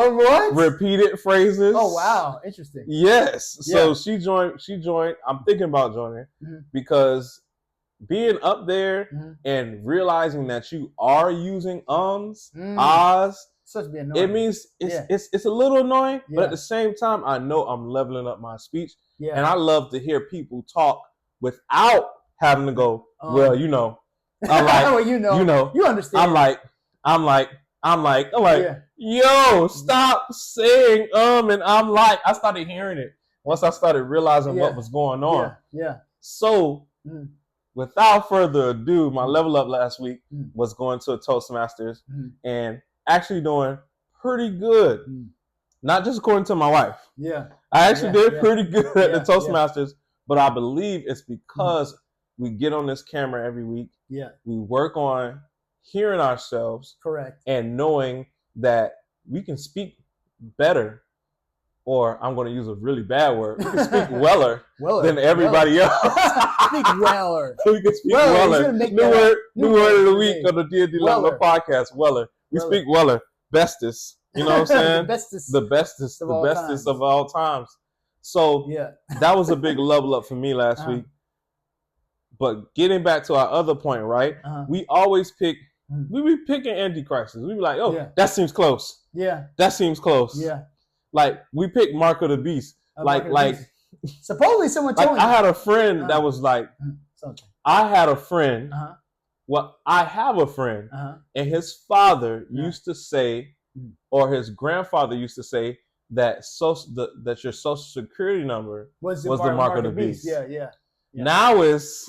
S1: repeated phrases.
S2: Oh wow, interesting.
S1: Yes. So she joined. I'm thinking about joining because being up there and realizing that you are using ums, ahs, it means it's a little annoying, but at the same time, I know I'm leveling up my speech, and I love to hear people talk without having to go. Well, I'm like, you understand. I'm like, yo, stop saying and I'm like, I started hearing it once I started realizing what was going on.
S2: Yeah.
S1: So, without further ado, my level up last week was going to a Toastmasters and actually doing pretty good. Not just according to my wife.
S2: Yeah.
S1: I actually did pretty good at the Toastmasters, but I believe it's because we get on this camera every week.
S2: Yeah.
S1: We work on hearing ourselves.
S2: Correct.
S1: And knowing that we can speak better, or I'm going to use a really bad word, we can speak weller than everybody else.
S2: Speak weller.
S1: We can speak weller. New word of the week on the D&D Level podcast, weller. We speak weller. Bestest. You know what I'm saying? The bestest of all times. So that was a big level up for me last week. But getting back to our other point, right? We always pick, we be picking antichrists. We be like, that seems close.
S2: Yeah.
S1: That seems close.
S2: Yeah.
S1: Like, we picked Mark of the Beast.
S2: Supposedly someone told me.
S1: I had a friend that was like, I had a friend. I have a friend. And his father used to say, or his grandfather used to say, that that your social security number was the mark of the beast.
S2: Yeah.
S1: Now it's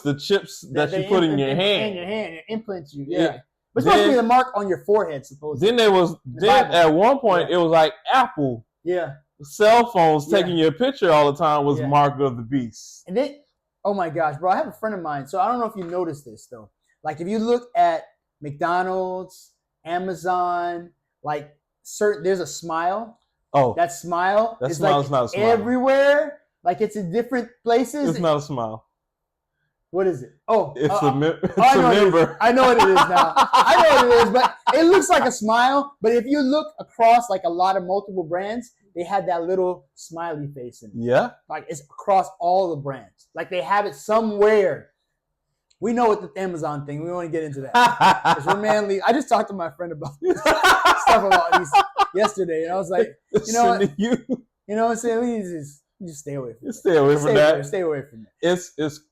S1: the chips that you put in your hand.
S2: It implants you. Yeah. But it's supposed to be the mark on your forehead, supposedly.
S1: Then at one point it was like Apple.
S2: Yeah.
S1: Cell phones taking your picture all the time was mark of the beast.
S2: And then, oh my gosh, bro, I have a friend of mine. So I don't know if you noticed this though. Like if you look at McDonald's, Amazon, like there's a smile.
S1: Oh,
S2: that smile is
S1: not a smile.
S2: Everywhere. Like it's in different places.
S1: It's not a smile.
S2: What is it? Oh,
S1: it's a member.
S2: I know what it is now. I know what it is, but it looks like a smile. But if you look across like a lot of multiple brands, they had that little smiley face in it.
S1: Yeah.
S2: Like it's across all the brands. Like they have it somewhere. We know what the Amazon thing. We want to get into that. Because we're manly. I just talked to my friend about this stuff about these yesterday, and I was like, you know what? You know what I'm saying? You just stay away from it.
S1: Stay away from that.
S2: Stay away from it.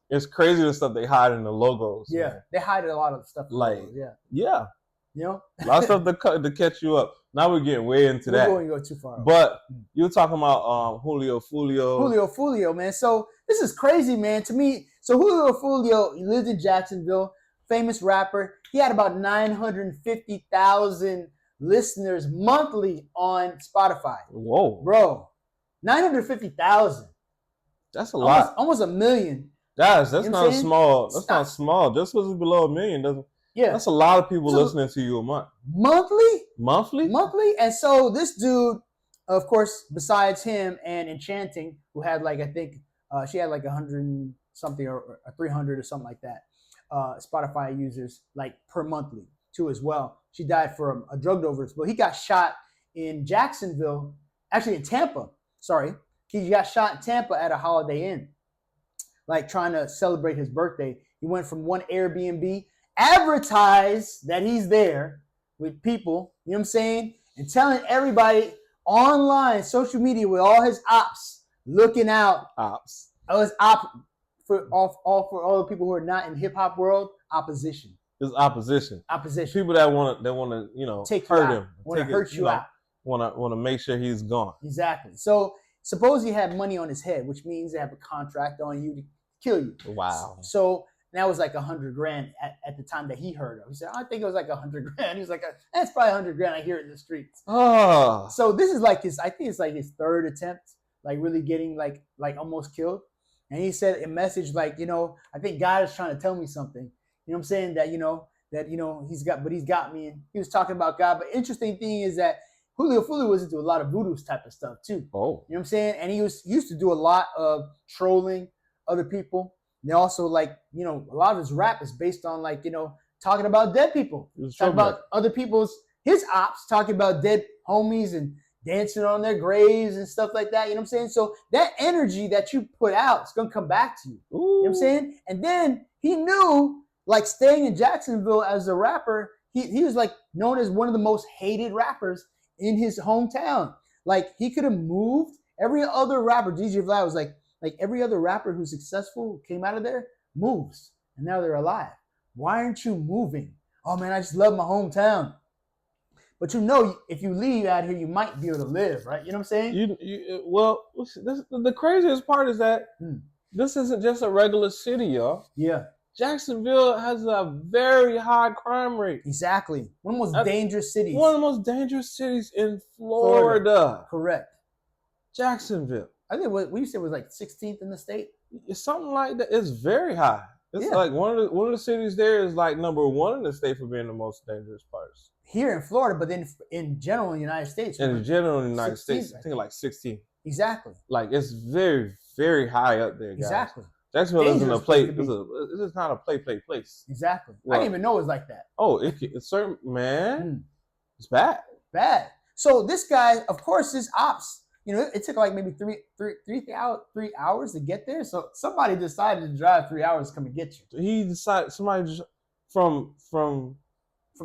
S1: It's crazy the stuff they hide in the logos.
S2: Yeah,
S1: man.
S2: They hide a lot of stuff.
S1: Like,
S2: yeah.
S1: You know, a lot of stuff to catch you up. Now we're getting way into that.
S2: We're going to go too far.
S1: But you were talking about Julio Fulio.
S2: Man. So this is crazy, man. To me, so Julio Fulio, he lived in Jacksonville, famous rapper. He had about 950,000 listeners monthly on Spotify.
S1: Whoa,
S2: bro, 950,000.
S1: That's a lot.
S2: Almost a million.
S1: Guys, that's not small. That's not small. Just because it's below a million doesn't. Yeah, that's a lot of people listening to you a month. Monthly. And so this dude, of course, besides him and Enchanting, who had like, I think she had like 100 something or 300 or something like that, Spotify users like per monthly too as well. She died from a drug overdose. But he got shot in Jacksonville, actually in Tampa. Sorry, he got shot in Tampa at a Holiday Inn, like trying to celebrate his birthday. He went from one Airbnb, advertise that he's there with people, you know what I'm saying? And telling everybody online, social media, with all his ops, looking out. Ops.
S2: Oh, his op for all the people who are not in hip hop world, opposition.
S1: It's opposition. People that want to, you know, hurt him.
S2: Want to hurt you out.
S1: Want to make sure he's gone.
S2: Exactly. So suppose he had money on his head, which means they have a contract on you to kill you.
S1: Wow.
S2: So that was like $100,000 at the time that he heard of. He said, I think it was like $100,000. He was like, that's probably $100,000. I hear it in the streets.
S1: Oh.
S2: So this is like I think it's like his third attempt, like really getting like almost killed. And he said a message like, you know, I think God is trying to tell me something. You know what I'm saying? That he's got me. And he was talking about God. But interesting thing is that Julio Fulio was into a lot of voodoo type of stuff too.
S1: Oh.
S2: You know what I'm saying? And he used to do a lot of trolling other people. And also, like, you know, a lot of his rap is based on, like, you know, talking about dead people. Talking about other his ops, talking about dead homies and dancing on their graves and stuff like that. You know what I'm saying? So that energy that you put out is going to come back to you. Ooh. You know what I'm saying? And then he knew, like, staying in Jacksonville as a rapper, he was, like, known as one of the most hated rappers in his hometown. Like, he could have moved. Every other rapper, DJ Vlad was like every other rapper who's successful who came out of there moves, and now they're alive. Why aren't you moving? Oh man, I just love my hometown. But you know, if you leave out here, you might be able to live, right? You know what I'm saying?
S1: The craziest part is that this isn't just a regular city, y'all.
S2: Yeah.
S1: Jacksonville has a very high crime rate.
S2: Exactly. One of the most dangerous cities.
S1: One of the most dangerous cities in Florida.
S2: Correct.
S1: Jacksonville.
S2: I think what we said was like 16th in the state.
S1: It's something like that. It's very high. It's like one of the cities there is like number 1 in the state for being the most dangerous parts.
S2: Here in Florida, but then in general in the United States.
S1: In general in the United States, I think like 16.
S2: Exactly.
S1: Like it's very, very high up there, guys.
S2: Exactly.
S1: Jacksonville isn't a place. It's not a play place.
S2: Exactly. Well, I didn't even know it was like that.
S1: Oh, it's certain, man. It's bad.
S2: Bad. So this guy, of course, his ops. You know, it took like maybe three hours to get there. So somebody decided to drive 3 hours to come and get you.
S1: He decided somebody from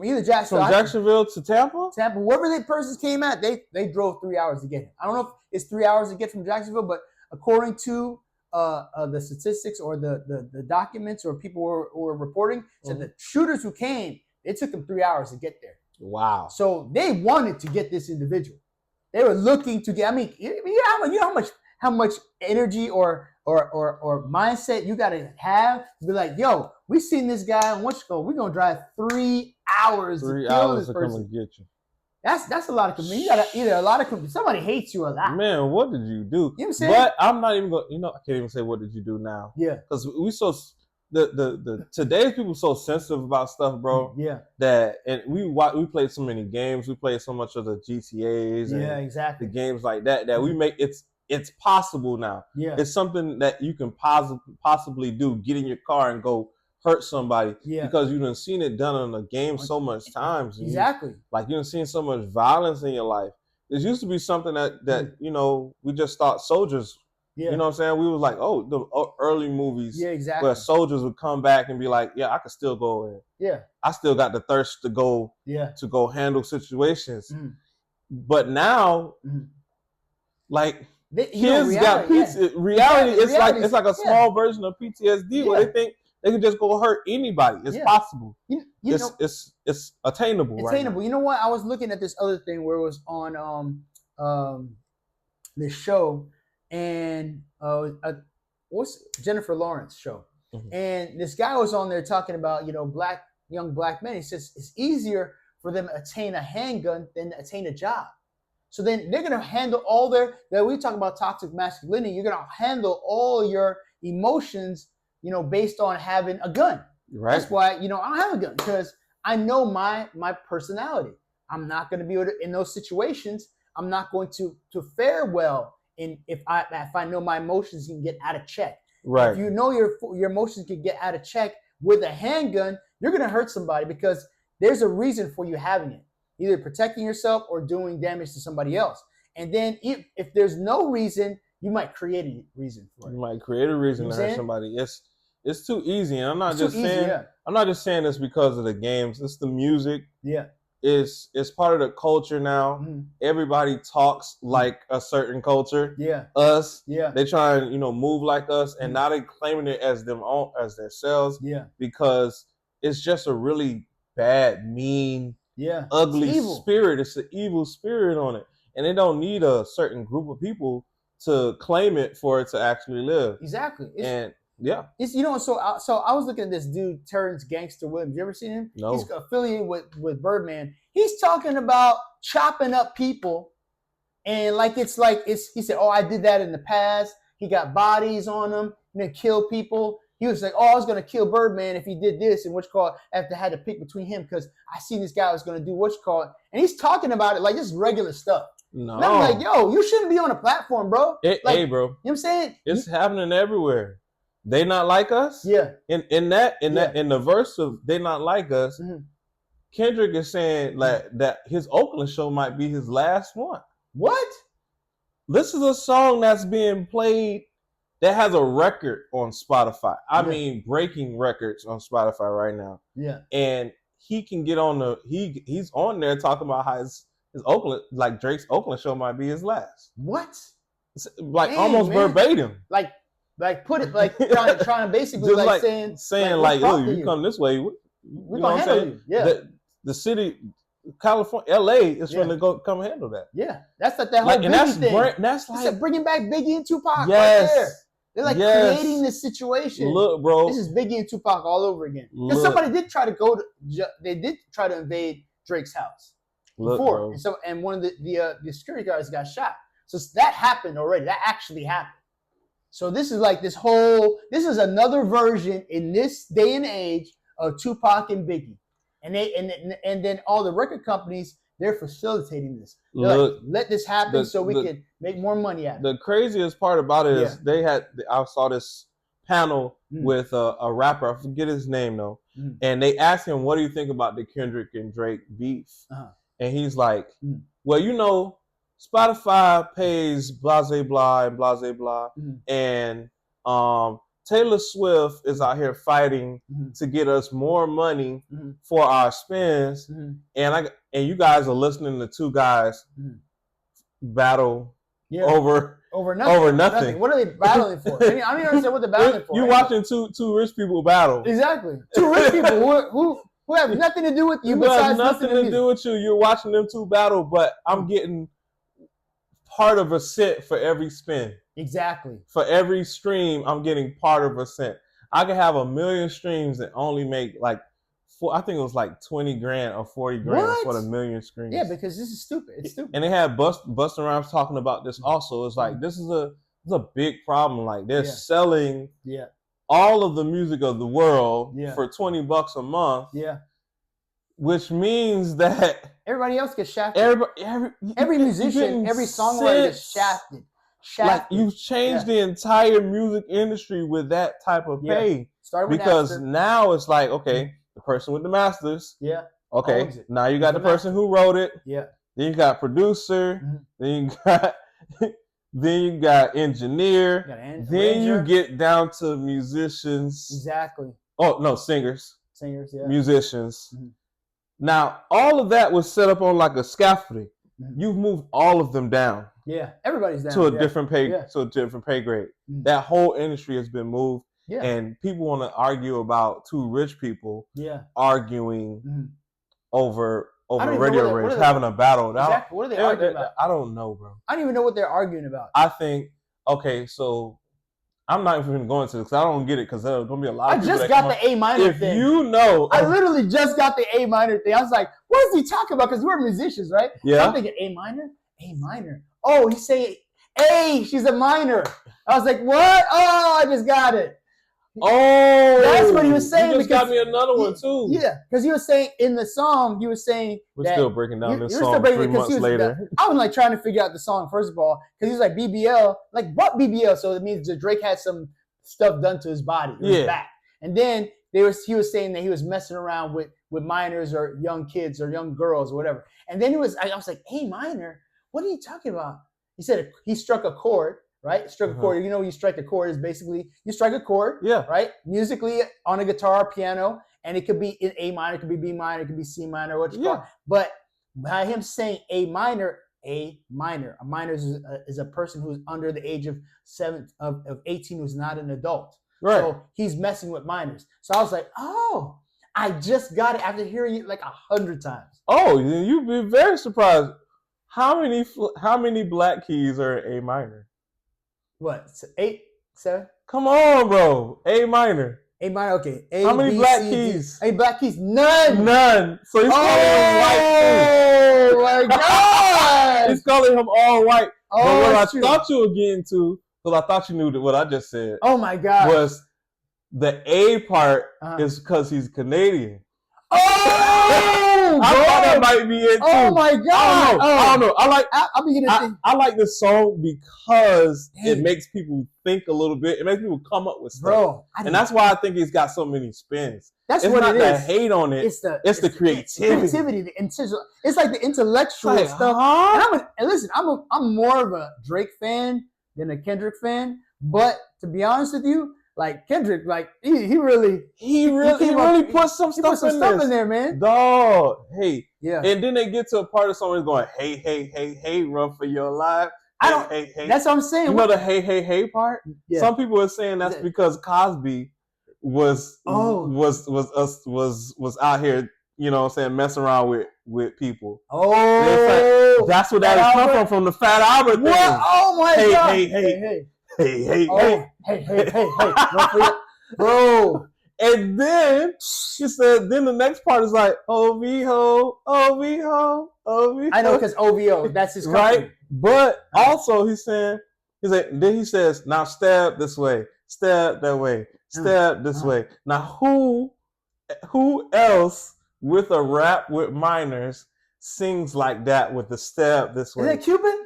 S2: either Jacksonville,
S1: Jacksonville to Tampa,
S2: wherever the persons came at, they drove 3 hours to get him. I don't know if it's 3 hours to get from Jacksonville, but according to the statistics or the documents or people who were reporting, said the shooters who came, it took them 3 hours to get there.
S1: Wow!
S2: So they wanted to get this individual. They were looking to get. I mean, you know how much energy or mindset you gotta have to be like, yo, we seen this guy on we're gonna drive 3 hours.
S1: 3 hours to come and get you.
S2: That's a lot of commitment. You gotta either a lot of somebody hates you a lot.
S1: Man, what did you do?
S2: You know what I'm saying?
S1: But I'm not even going. You know, I can't even say what did you do now.
S2: Yeah.
S1: Because we so the today's people so sensitive about stuff, bro.
S2: Yeah.
S1: That and we played so many games. We played so much of the GTAs. And
S2: exactly.
S1: The games like that we make it's possible now.
S2: Yeah.
S1: It's something that you can possibly do. Get in your car and go hurt somebody.
S2: Yeah.
S1: Because you done seen it done in a game so much times.
S2: Exactly.
S1: You done seen so much violence in your life. There used to be something that you know, we just thought soldiers. Yeah. You know what I'm saying? We was like, oh, the early movies.
S2: Yeah, exactly.
S1: Where soldiers would come back and be like, yeah, I could still go in.
S2: Yeah.
S1: I still got the thirst to go.
S2: Yeah.
S1: To go handle situations. But now, like Kids got PTSD. Reality, it's like a small version of PTSD where they think they can just go hurt anybody. It's possible. It's attainable.
S2: Attainable. Right, you know what? I was looking at this other thing where it was on this show, and what's Jennifer Lawrence show, and this guy was on there talking about young black men. He says it's easier for them to attain a handgun than to attain a job. So then they're gonna handle all we talk about toxic masculinity. You're gonna handle all your emotions, based on having a gun.
S1: Right.
S2: That's why, I don't have a gun, because I know my personality. I'm not going to be able to, in those situations, I'm not going to fare well if I know my emotions can get out of check.
S1: Right.
S2: If you know your emotions can get out of check with a handgun, you're going to hurt somebody because there's a reason for you having it. Either protecting yourself or doing damage to somebody else. And then if there's no reason, you might create a reason for it.
S1: You might create a reason to hurt somebody. It's too easy, and I'm not just saying this because of the games. It's the music.
S2: Yeah.
S1: It's part of the culture now. Mm-hmm. Everybody talks like a certain culture.
S2: Yeah.
S1: Us.
S2: Yeah.
S1: They try and move like us, and now they claiming it as themselves.
S2: Yeah.
S1: Because it's just a really bad, mean, ugly spirit. It's an evil spirit on it, and they don't need a certain group of people to claim it for it to actually live.
S2: Exactly.
S1: It's
S2: so I was looking at this dude, Terrence Gangster Williams. You ever seen him?
S1: No.
S2: He's affiliated with Birdman. He's talking about chopping up people, and he said, "Oh, I did that in the past." He got bodies on him and then killed people. He was like, "Oh, I was gonna kill Birdman if he did this," and after I had to pick between him because I seen this guy was gonna do and he's talking about it like this is regular stuff.
S1: No.
S2: And I'm like, yo, you shouldn't be on a platform, bro.
S1: Hey, bro.
S2: You know what I'm saying?
S1: It's happening everywhere. They not like us.
S2: Yeah.
S1: In the verse of they not like us, Kendrick is saying that his Oakland show might be his last one.
S2: What?
S1: This is a song that's being played that has a record on Spotify. I mean, breaking records on Spotify right now.
S2: Yeah.
S1: And he can get on he's on there talking about how his Oakland, like Drake's Oakland show might be his last.
S2: What?
S1: Almost verbatim.
S2: Put it trying to basically
S1: saying oh, you come this way,
S2: we're gonna handle you. Yeah.
S1: The city, California, LA is going to come handle that.
S2: Yeah, that's that whole Biggie thing.
S1: That's like
S2: bringing back Biggie and Tupac right there. They're creating this situation.
S1: Look, bro,
S2: this is Biggie and Tupac all over again. Because somebody did try to they did try to invade Drake's house before, and one of the security guards got shot. So that happened already. That actually happened. So this is this is another version in this day and age of Tupac and Biggie. And then all the record companies, they're facilitating this. They're let this happen so we can make more money at it.
S1: The craziest part about it is I saw this panel with a rapper, I forget his name though, and they asked him, what do you think about the Kendrick and Drake beef? And he's like, well, Spotify pays blah, blah, and blah, blah, and Taylor Swift is out here fighting to get us more money for our spins, and you guys are listening to two guys battle over nothing.
S2: What are they battling for? I don't even understand what they're battling for.
S1: You're watching two rich people battle.
S2: Exactly, two rich people who have nothing to do with you.
S1: Who has nothing to do with you. You're watching them two battle, but I'm getting part of a cent for every spin.
S2: Exactly.
S1: For every stream, I'm getting part of a cent. I could have 1 million streams and only make I think it was like 20 grand or 40 grand for the 1 million streams.
S2: Yeah, because this is stupid. It's stupid.
S1: And they had Busta Rhymes talking about this also. It's like this is a big problem. Like they're selling all of the music of the world for $20 a month.
S2: Yeah.
S1: Which means that
S2: everybody else gets shafted. Every musician, every songwriter gets shafted.
S1: Like you've changed the entire music industry with that type of pay. Because now it's like, okay, the person with the masters.
S2: Yeah.
S1: Okay. Now you got the person who wrote it.
S2: Yeah.
S1: Then you got producer. Then you got engineer. Then you get down to musicians.
S2: Exactly.
S1: Oh no, singers.
S2: Yeah.
S1: Musicians. Now all of that was set up on like a scaffolding. You've moved all of them down.
S2: Yeah, everybody's down
S1: to a different pay grade.
S2: Mm.
S1: That whole industry has been moved,
S2: yeah.
S1: and people want to argue about two rich people arguing over radio rates, having a battle.
S2: Exactly. What are they arguing about?
S1: I don't know, bro.
S2: I don't even know what they're arguing about.
S1: I think so. I'm not even going to because I don't get it because there's gonna be a lot of people.
S2: I just got the A minor thing.
S1: You know,
S2: I literally just got the A minor thing. I was like, what is he talking about? Because we're musicians, right?
S1: Yeah.
S2: So I'm thinking A minor. Oh, he's saying A. She's a minor. I was like, what? Oh, I just got it.
S1: Oh,
S2: that's what he was saying.
S1: You just got me another one too.
S2: Yeah, because he was saying in the song, he was saying
S1: we're still breaking down this song 3 months later.
S2: I was like trying to figure out the song first of all because he was like BBL, like what BBL? So it means that Drake had some stuff done to his body, his back, and then he was saying that he was messing around with minors or young kids or young girls or whatever. And then I was like, A minor? What are you talking about? He said he struck a chord. Right? Struck a chord. You know, you strike a chord is basically you strike a chord.
S1: Yeah.
S2: Right? Musically on a guitar, piano, and it could be in A minor, it could be B minor, it could be C minor, what you call it. But by him saying A minor, a minor is a person who's under the age of 18 who's not an adult.
S1: Right.
S2: So he's messing with minors. So I was like, oh, I just got it after hearing it like 100 times.
S1: Oh, you'd be very surprised. How many black keys are A minor?
S2: What? 8, 7?
S1: Come on, bro. A minor.
S2: A minor, okay.
S1: How many black keys?
S2: A black keys? None.
S1: So he's calling him white too.
S2: Oh my God.
S1: He's calling him all white.
S2: Oh,
S1: but what I thought you were getting to, because I thought you knew what I just said.
S2: Oh my God.
S1: Was the A part is because he's Canadian.
S2: Oh,
S1: I thought that might be it too.
S2: Oh my God!
S1: I don't know. I like this song because it makes people think a little bit. It makes people come up with stuff,
S2: bro.
S1: And that's why I think it's got so many spins.
S2: That's
S1: it's
S2: what
S1: not
S2: it
S1: the
S2: is.
S1: Hate on it. It's the creativity.
S2: It's like the intellectual stuff. And listen, I'm more of a Drake fan than a Kendrick fan. But to be honest with you, like Kendrick, like he really put some stuff in there, man.
S1: Dog, hey,
S2: yeah.
S1: And then they get to a part of someone going, hey, run for your life. Hey.
S2: That's what I'm saying.
S1: You know the hey part?
S2: Yeah.
S1: Some people are saying that's because Cosby was out here, you know what I'm saying, messing around with people.
S2: Oh,
S1: like, that's what that come from the Fat Albert thing.
S2: What? Oh my God.
S1: Hey.
S2: Bro.
S1: And then she said, then the next part is like, OVO.
S2: I know, because OVO, that's his company.
S1: Right? But also then he says, now stab this way, stab that way, stab this way. Now who else with a rap with minors sings like that with the stab this way?
S2: Is that Cuban?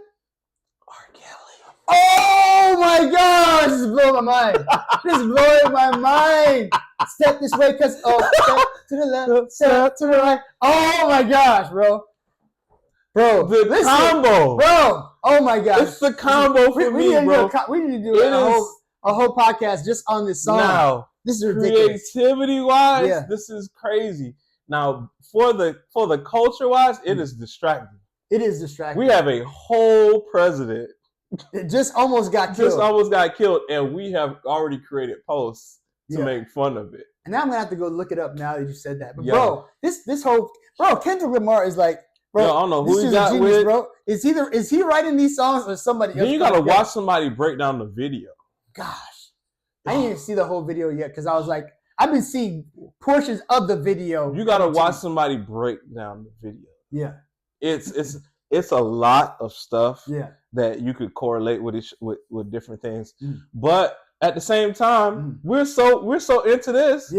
S1: Oh
S2: my gosh, this is blowing my mind. Step this way, cause step to the left, step to the right. Oh my gosh, bro.
S1: The combo.
S2: Bro, oh my gosh.
S1: It's the combo for me, bro.
S2: We need to do a whole podcast just on this song.
S1: Now,
S2: this is ridiculous.
S1: Creativity-wise, this is crazy. Now, for the culture-wise, it is distracting.
S2: It is distracting.
S1: We have a whole president.
S2: It just almost got killed.
S1: And we have already created posts to make fun of it.
S2: And now I'm gonna have to go look it up now that you said that. But bro, this whole Kendrick Lamar is like, bro,
S1: I don't know who he got
S2: genius,
S1: with.
S2: Bro, is he writing these songs or somebody else?
S1: Then you gotta watch somebody break down the video.
S2: Gosh, I didn't even see the whole video yet because I was like, I've been seeing portions of the video.
S1: You gotta watch somebody break down the video.
S2: Yeah,
S1: it's a lot of stuff.
S2: Yeah.
S1: That you could correlate with different things, but at the same time, we're so into this,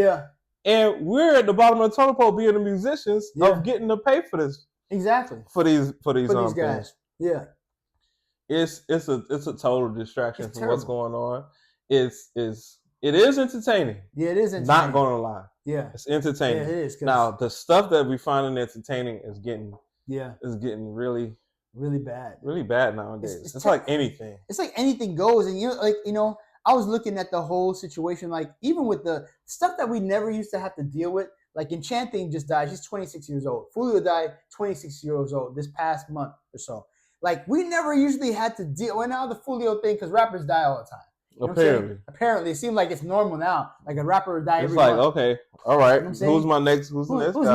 S1: and we're at the bottom of the totem pole, being the musicians of getting to pay for this,
S2: exactly
S1: for these
S2: guys.
S1: Things.
S2: Yeah,
S1: it's a total distraction from what's going on. It is entertaining.
S2: Yeah, it is entertaining.
S1: Not gonna lie.
S2: Yeah,
S1: it's entertaining.
S2: Yeah, it is.
S1: Now the stuff that we find entertaining is getting
S2: really bad.
S1: Really bad nowadays. It's like anything.
S2: It's like anything goes. And I was looking at the whole situation, like even with the stuff that we never used to have to deal with. Like Enchanting just died. She's 26 years old. Fulio died 26 years old this past month or so. like we never usually had to deal. Well, now the Fulio thing, because rappers die all the time. You know apparently, it seems like it's normal now. Like a rapper would die every month.
S1: Okay, all right. You know who's my next? Who's the next?
S2: Who's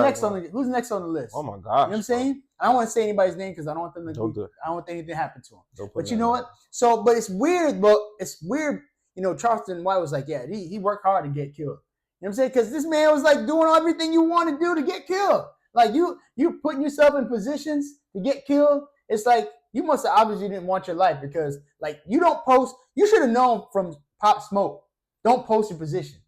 S2: next on the list?
S1: Oh my gosh!
S2: You know what I'm saying? I don't want to say anybody's name because I don't want them to. I don't want anything to happen to them. But you know what? So, but it's weird. But it's weird. You know, Charleston White was like, yeah, he worked hard to get killed. You know what I'm saying? Because this man was like doing everything you want to do to get killed. Like you putting yourself in positions to get killed. It's like you must have obviously didn't want your life because like you don't post. You should have known from Pop Smoke. Don't post your position.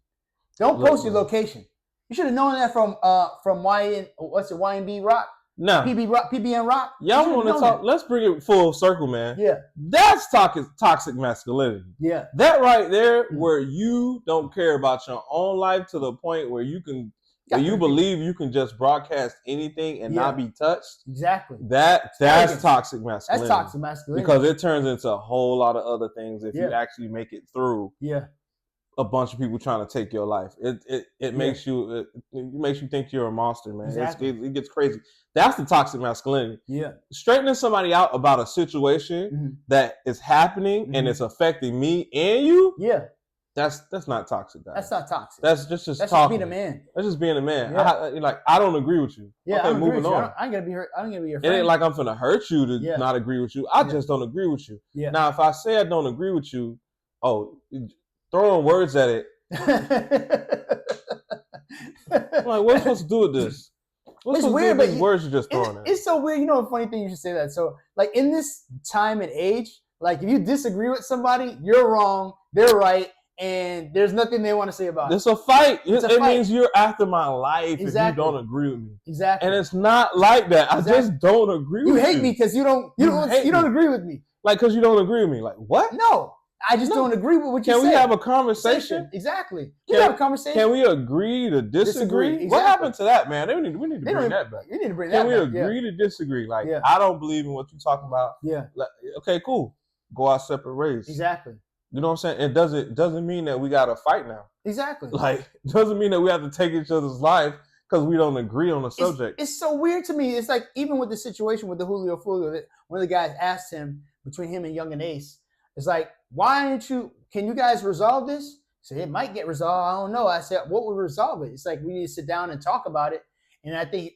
S2: Don't post your location. You should have known that from YNB Rock?
S1: No.
S2: PBN Rock?
S1: Y'all want to talk? Let's bring it full circle, man.
S2: Yeah.
S1: That's toxic masculinity.
S2: Yeah.
S1: That right there, where you don't care about your own life to the point where you can. You believe you can just broadcast anything and not be touched?
S2: Exactly.
S1: That's toxic masculinity.
S2: That's toxic masculinity.
S1: Because it turns into a whole lot of other things if you actually make it through a bunch of people trying to take your life. It makes you think you're a monster, man. Exactly. It gets crazy. That's the toxic masculinity.
S2: Yeah.
S1: Straightening somebody out about a situation that is happening and it's affecting me and you.
S2: Yeah.
S1: That's not toxic, guys.
S2: That's not toxic.
S1: That's just
S2: that's
S1: talking.
S2: Just being a man.
S1: That's just being a man.
S2: Yeah.
S1: I don't agree with you.
S2: Yeah,
S1: okay, moving on.
S2: I'm gonna be your friend.
S1: It ain't like I'm finna hurt you to not agree with you. I just don't agree with you.
S2: Yeah.
S1: Now, if I say I don't agree with you, throwing words at it. I'm like, what's supposed to do with this?
S2: It's weird, but
S1: words you're just throwing at.
S2: It's so weird. You know, a funny thing you should say that. So, like in this time and age, like if you disagree with somebody, you're wrong, they're right. And there's nothing they want to say about it.
S1: It's a fight. It means you're after my life if you don't agree with me.
S2: Exactly.
S1: And it's not like that. I just don't agree with you.
S2: You hate me because you don't agree with me.
S1: Like, because you don't agree with me. Like, what?
S2: No. I just don't agree with what you say.
S1: Can we have a conversation?
S2: Exactly. Can we have a conversation?
S1: Can we agree to disagree? Exactly. What happened to that, man? We need to bring that back.
S2: We need to bring that back.
S1: Can we agree to disagree? Like, I don't believe in what you're talking about.
S2: Yeah.
S1: Like, okay, cool. Go our separate ways.
S2: Exactly.
S1: You know what I'm saying? It doesn't mean that we got to fight now.
S2: Exactly.
S1: Like, it doesn't mean that we have to take each other's life because we don't agree on the subject.
S2: It's so weird to me. It's like, even with the situation with the Julio Fulio, one of the guys asked him, between him and Young and Ace, it's like, can you guys resolve this? He said, it might get resolved. I don't know. I said, what would resolve it? It's like, we need to sit down and talk about it. And I think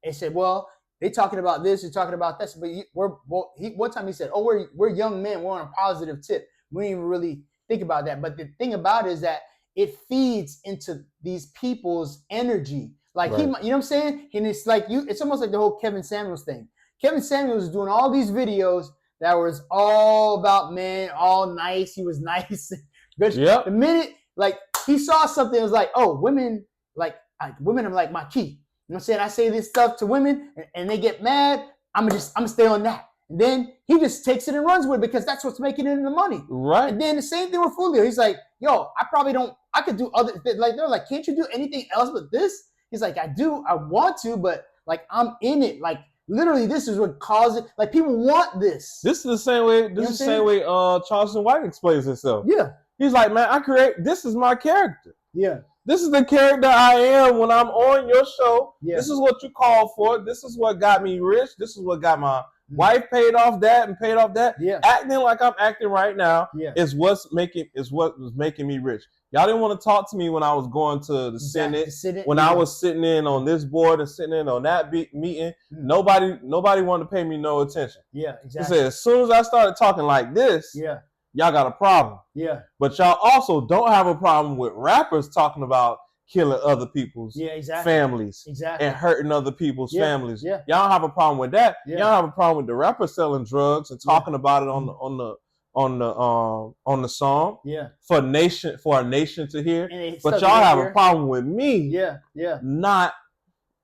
S2: they said, well, they're talking about this, they're talking about this. But one time he said, oh, we're young men. We're on a positive tip. We didn't even really think about that. But the thing about it is that it feeds into these people's energy. Like, you know what I'm saying? And it's like it's almost like the whole Kevin Samuels thing. Kevin Samuels was doing all these videos that was all about men, all nice. He was nice. The minute, like, he saw something, it was like, oh, women are like my key. You know what I'm saying? I say this stuff to women and they get mad. I'm gonna stay on that. And then he just takes it and runs with it because that's what's making it in the money.
S1: Right.
S2: And then the same thing with Fulio. He's like, yo, I could do other, like, they're like, can't you do anything else but this? He's like, I want to, but like, I'm in it. Like, literally, this is what caused it. Like, people want this.
S1: This is the same way, Charleston White explains himself.
S2: Yeah.
S1: He's like, man, this is my character.
S2: Yeah.
S1: This is the character I am when I'm on your show. Yeah. This is what you called for. This is what got me rich. This is what got my wife paid off that. Yeah. Acting like I'm acting right now is what was making me rich. Y'all didn't want to talk to me when I was going to the Senate, when I was sitting in on this board and sitting in on that meeting. Nobody wanted to pay me no attention.
S2: Yeah, exactly.
S1: He said, as soon as I started talking like this, y'all got a problem.
S2: Yeah.
S1: But y'all also don't have a problem with rappers talking about killing other people's families and hurting other people's families. Yeah. Y'all don't have a problem with that. Yeah. Y'all have a problem with the rapper selling drugs and talking about it on the song. Yeah. For a nation to hear. But y'all have a problem with me. Not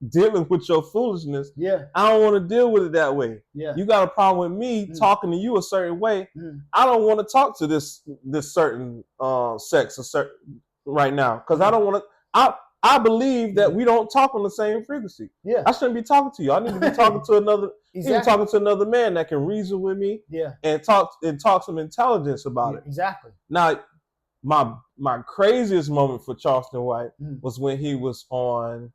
S1: dealing with your foolishness. Yeah. I don't want to deal with it that way. Yeah. You got a problem with me talking to you a certain way. I don't want to talk to this certain sex right now because I don't want to. I believe that we don't talk on the same frequency. Yeah. I shouldn't be talking to you. I need to be talking to another. Talking to another man that can reason with me. Yeah. And talk some intelligence about it. Exactly. Now, my craziest moment for Charleston White was when he was on.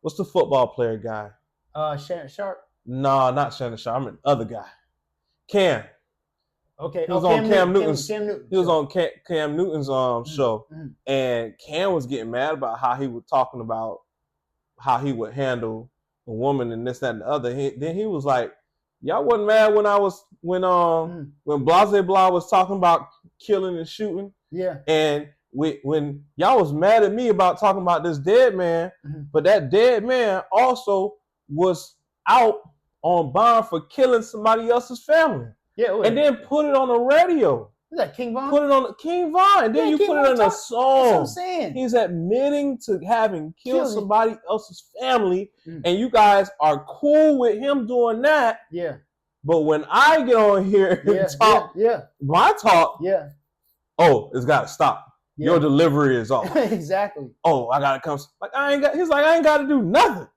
S1: What's the football player guy?
S2: Shannon Sharp.
S1: No, not Shannon Sharp. I'm the other guy. Cam.
S2: Okay.
S1: He was on Cam Newton's.
S2: Newton
S1: he was on Cam Newton's show, and Cam was getting mad about how he was talking about how he would handle a woman and this, that, and the other. Then he was like, "Y'all wasn't mad when Blase Blah was talking about killing and shooting, and when y'all was mad at me about talking about this dead man, but that dead man also was out on bond for killing somebody else's family." Yeah, and then put it on the radio.
S2: Is that King Von?
S1: Put it on King Von, and then you put it in a song.
S2: That's what I'm saying.
S1: He's admitting to having killed somebody else's family, and you guys are cool with him doing that.
S2: Yeah.
S1: But when I get on here and talk, my talk, oh, it's got to stop. Yeah. Your delivery is off.
S2: Exactly.
S1: Oh, I gotta come. He's like, I ain't got to do nothing.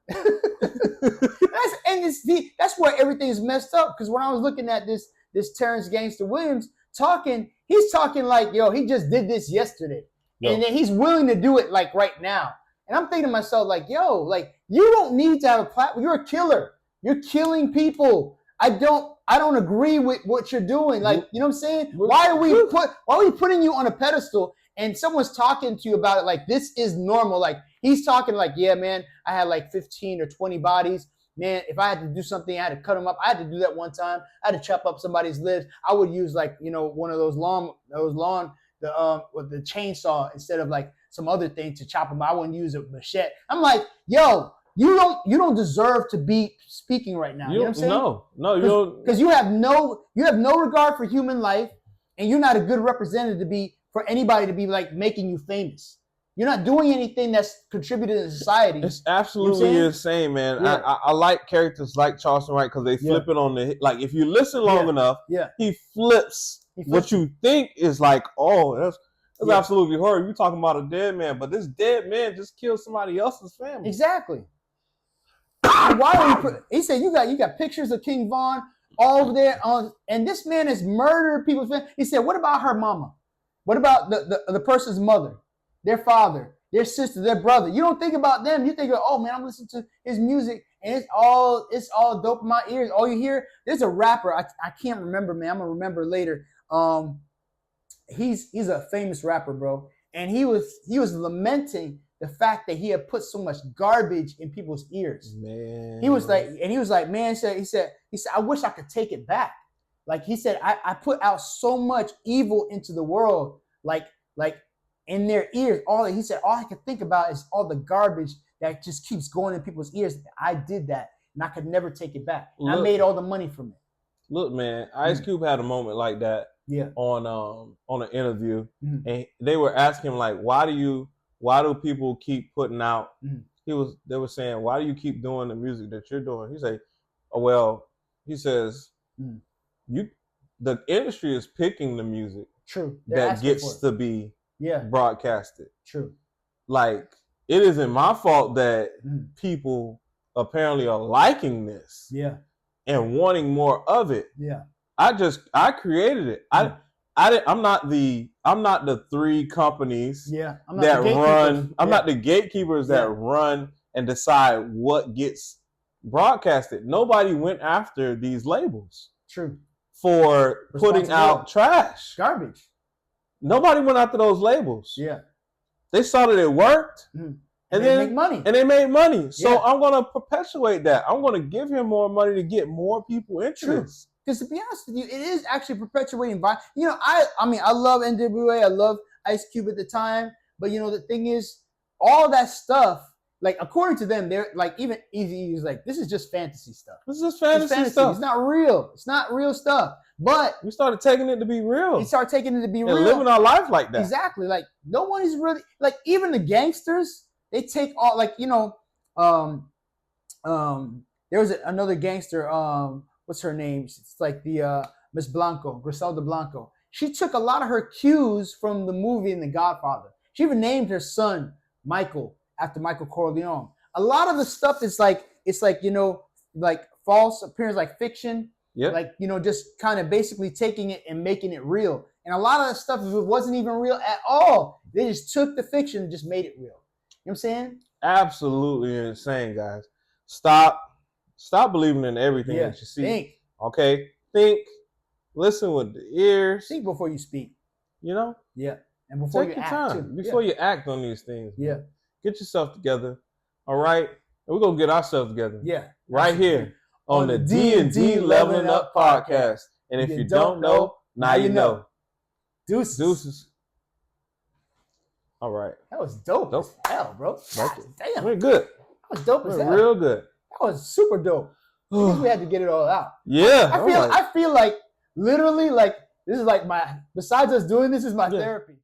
S2: That's where everything is messed up. Because when I was looking at this Terrence Gangster Williams talking, he's talking like, yo, he just did this yesterday. And then he's willing to do it like right now. And I'm thinking to myself, like, yo, like, you don't need to have a platform. You're a killer. You're killing people. I don't agree with what you're doing. Like, you know what I'm saying? Why are we putting you on a pedestal and someone's talking to you about it like this is normal? Like, he's talking like, yeah, man, I had like 15 or 20 bodies. Man, if I had to do something, I had to cut them up. I had to do that one time. I had to chop up somebody's lips. I would use like, you know, one of those with the chainsaw instead of like some other thing to chop them. I wouldn't use a machete. I'm like, yo, you don't deserve to be speaking right now. You know what I'm saying?
S1: No, you don't.
S2: Because you have no regard for human life, and you're not a good representative for anybody to be like making you famous. You're not doing anything that's contributed to society.
S1: It's absolutely insane, man. Yeah. I like characters like Charleston White because they flip it on the, like, if you listen long enough, he flips what you think is like, oh, that's absolutely horrible. You're talking about a dead man, but this dead man just killed somebody else's family.
S2: Exactly. He said you got pictures of King Von all over there and this man has murdered people's family. He said, what about her mama? What about the person's mother? Their father, their sister, their brother. You don't think about them. You think, oh man, I'm listening to his music and it's all dope in my ears. All you hear, there's a rapper. I can't remember, man. I'm gonna remember later. He's a famous rapper, bro. And he was lamenting the fact that he had put so much garbage in people's ears. Man. He was like, man, he said, I wish I could take it back. Like he said, I put out so much evil into the world, like in their ears. All I could think about is all the garbage that just keeps going in people's ears. I did that, and I could never take it back. I made all the money from it.
S1: Look, man, Ice Cube had a moment like that on an interview, and they were asking him, like, why do people keep putting out? They were saying, why do you keep doing the music that you're doing? He said, the industry is picking the music.
S2: True.
S1: That gets to be broadcasted.
S2: True.
S1: Like, it isn't my fault that people apparently are liking this.
S2: Yeah.
S1: And wanting more of it.
S2: Yeah.
S1: I created it. I'm not the three companies that run. I'm not the gatekeepers that run and decide what gets broadcasted. Nobody went after these labels.
S2: True.
S1: For putting out trash.
S2: Garbage.
S1: Nobody went after those labels.
S2: Yeah.
S1: They saw that it worked. And
S2: they make money.
S1: And they made money. So I'm going to perpetuate that. I'm going to give him more money to get more people into this.
S2: Because to be honest with you, it is actually perpetuating violence. You know, I love NWA. I love Ice Cube at the time. But, you know, the thing is, all that stuff, like, according to them, they're like, even Eazy is like, this is just fantasy stuff.
S1: This is just fantasy stuff.
S2: It's not real. It's not real stuff. But
S1: we started taking it to be real.
S2: We started taking it to be real.
S1: And living our life like that.
S2: Exactly. Like, no one is really, like, even the gangsters, they take all, like, you know, there was another gangster, what's her name? It's like the Miss Blanco, Griselda Blanco. She took a lot of her cues from the movie and The Godfather. She even named her son Michael after Michael Corleone. A lot of the stuff is like, it's like, you know, like false appearance, like fiction. Yep. Like, you know, just kind of basically taking it and making it real. And a lot of that stuff, it wasn't even real at all. They just took the fiction and just made it real. You know what I'm saying?
S1: Absolutely insane, guys. Stop believing in everything that you see.
S2: Think.
S1: Okay? Think. Listen with the ears.
S2: Think before you speak.
S1: You know?
S2: Yeah. And before
S1: take
S2: you
S1: your
S2: act
S1: time.
S2: too.
S1: Before you act on these things.
S2: Yeah.
S1: Get yourself together. All right? And we're going to get ourselves together.
S2: Yeah.
S1: Right here on the D&D Leveling Up podcast. And if you don't know, now you know. Deuces. All right.
S2: That was dope as hell, bro. Damn.
S1: We're good.
S2: That was dope as hell.
S1: Real good.
S2: That was super dope. I think we had to get it all out.
S1: Yeah.
S2: I feel like literally like this is like besides us doing this is my therapy.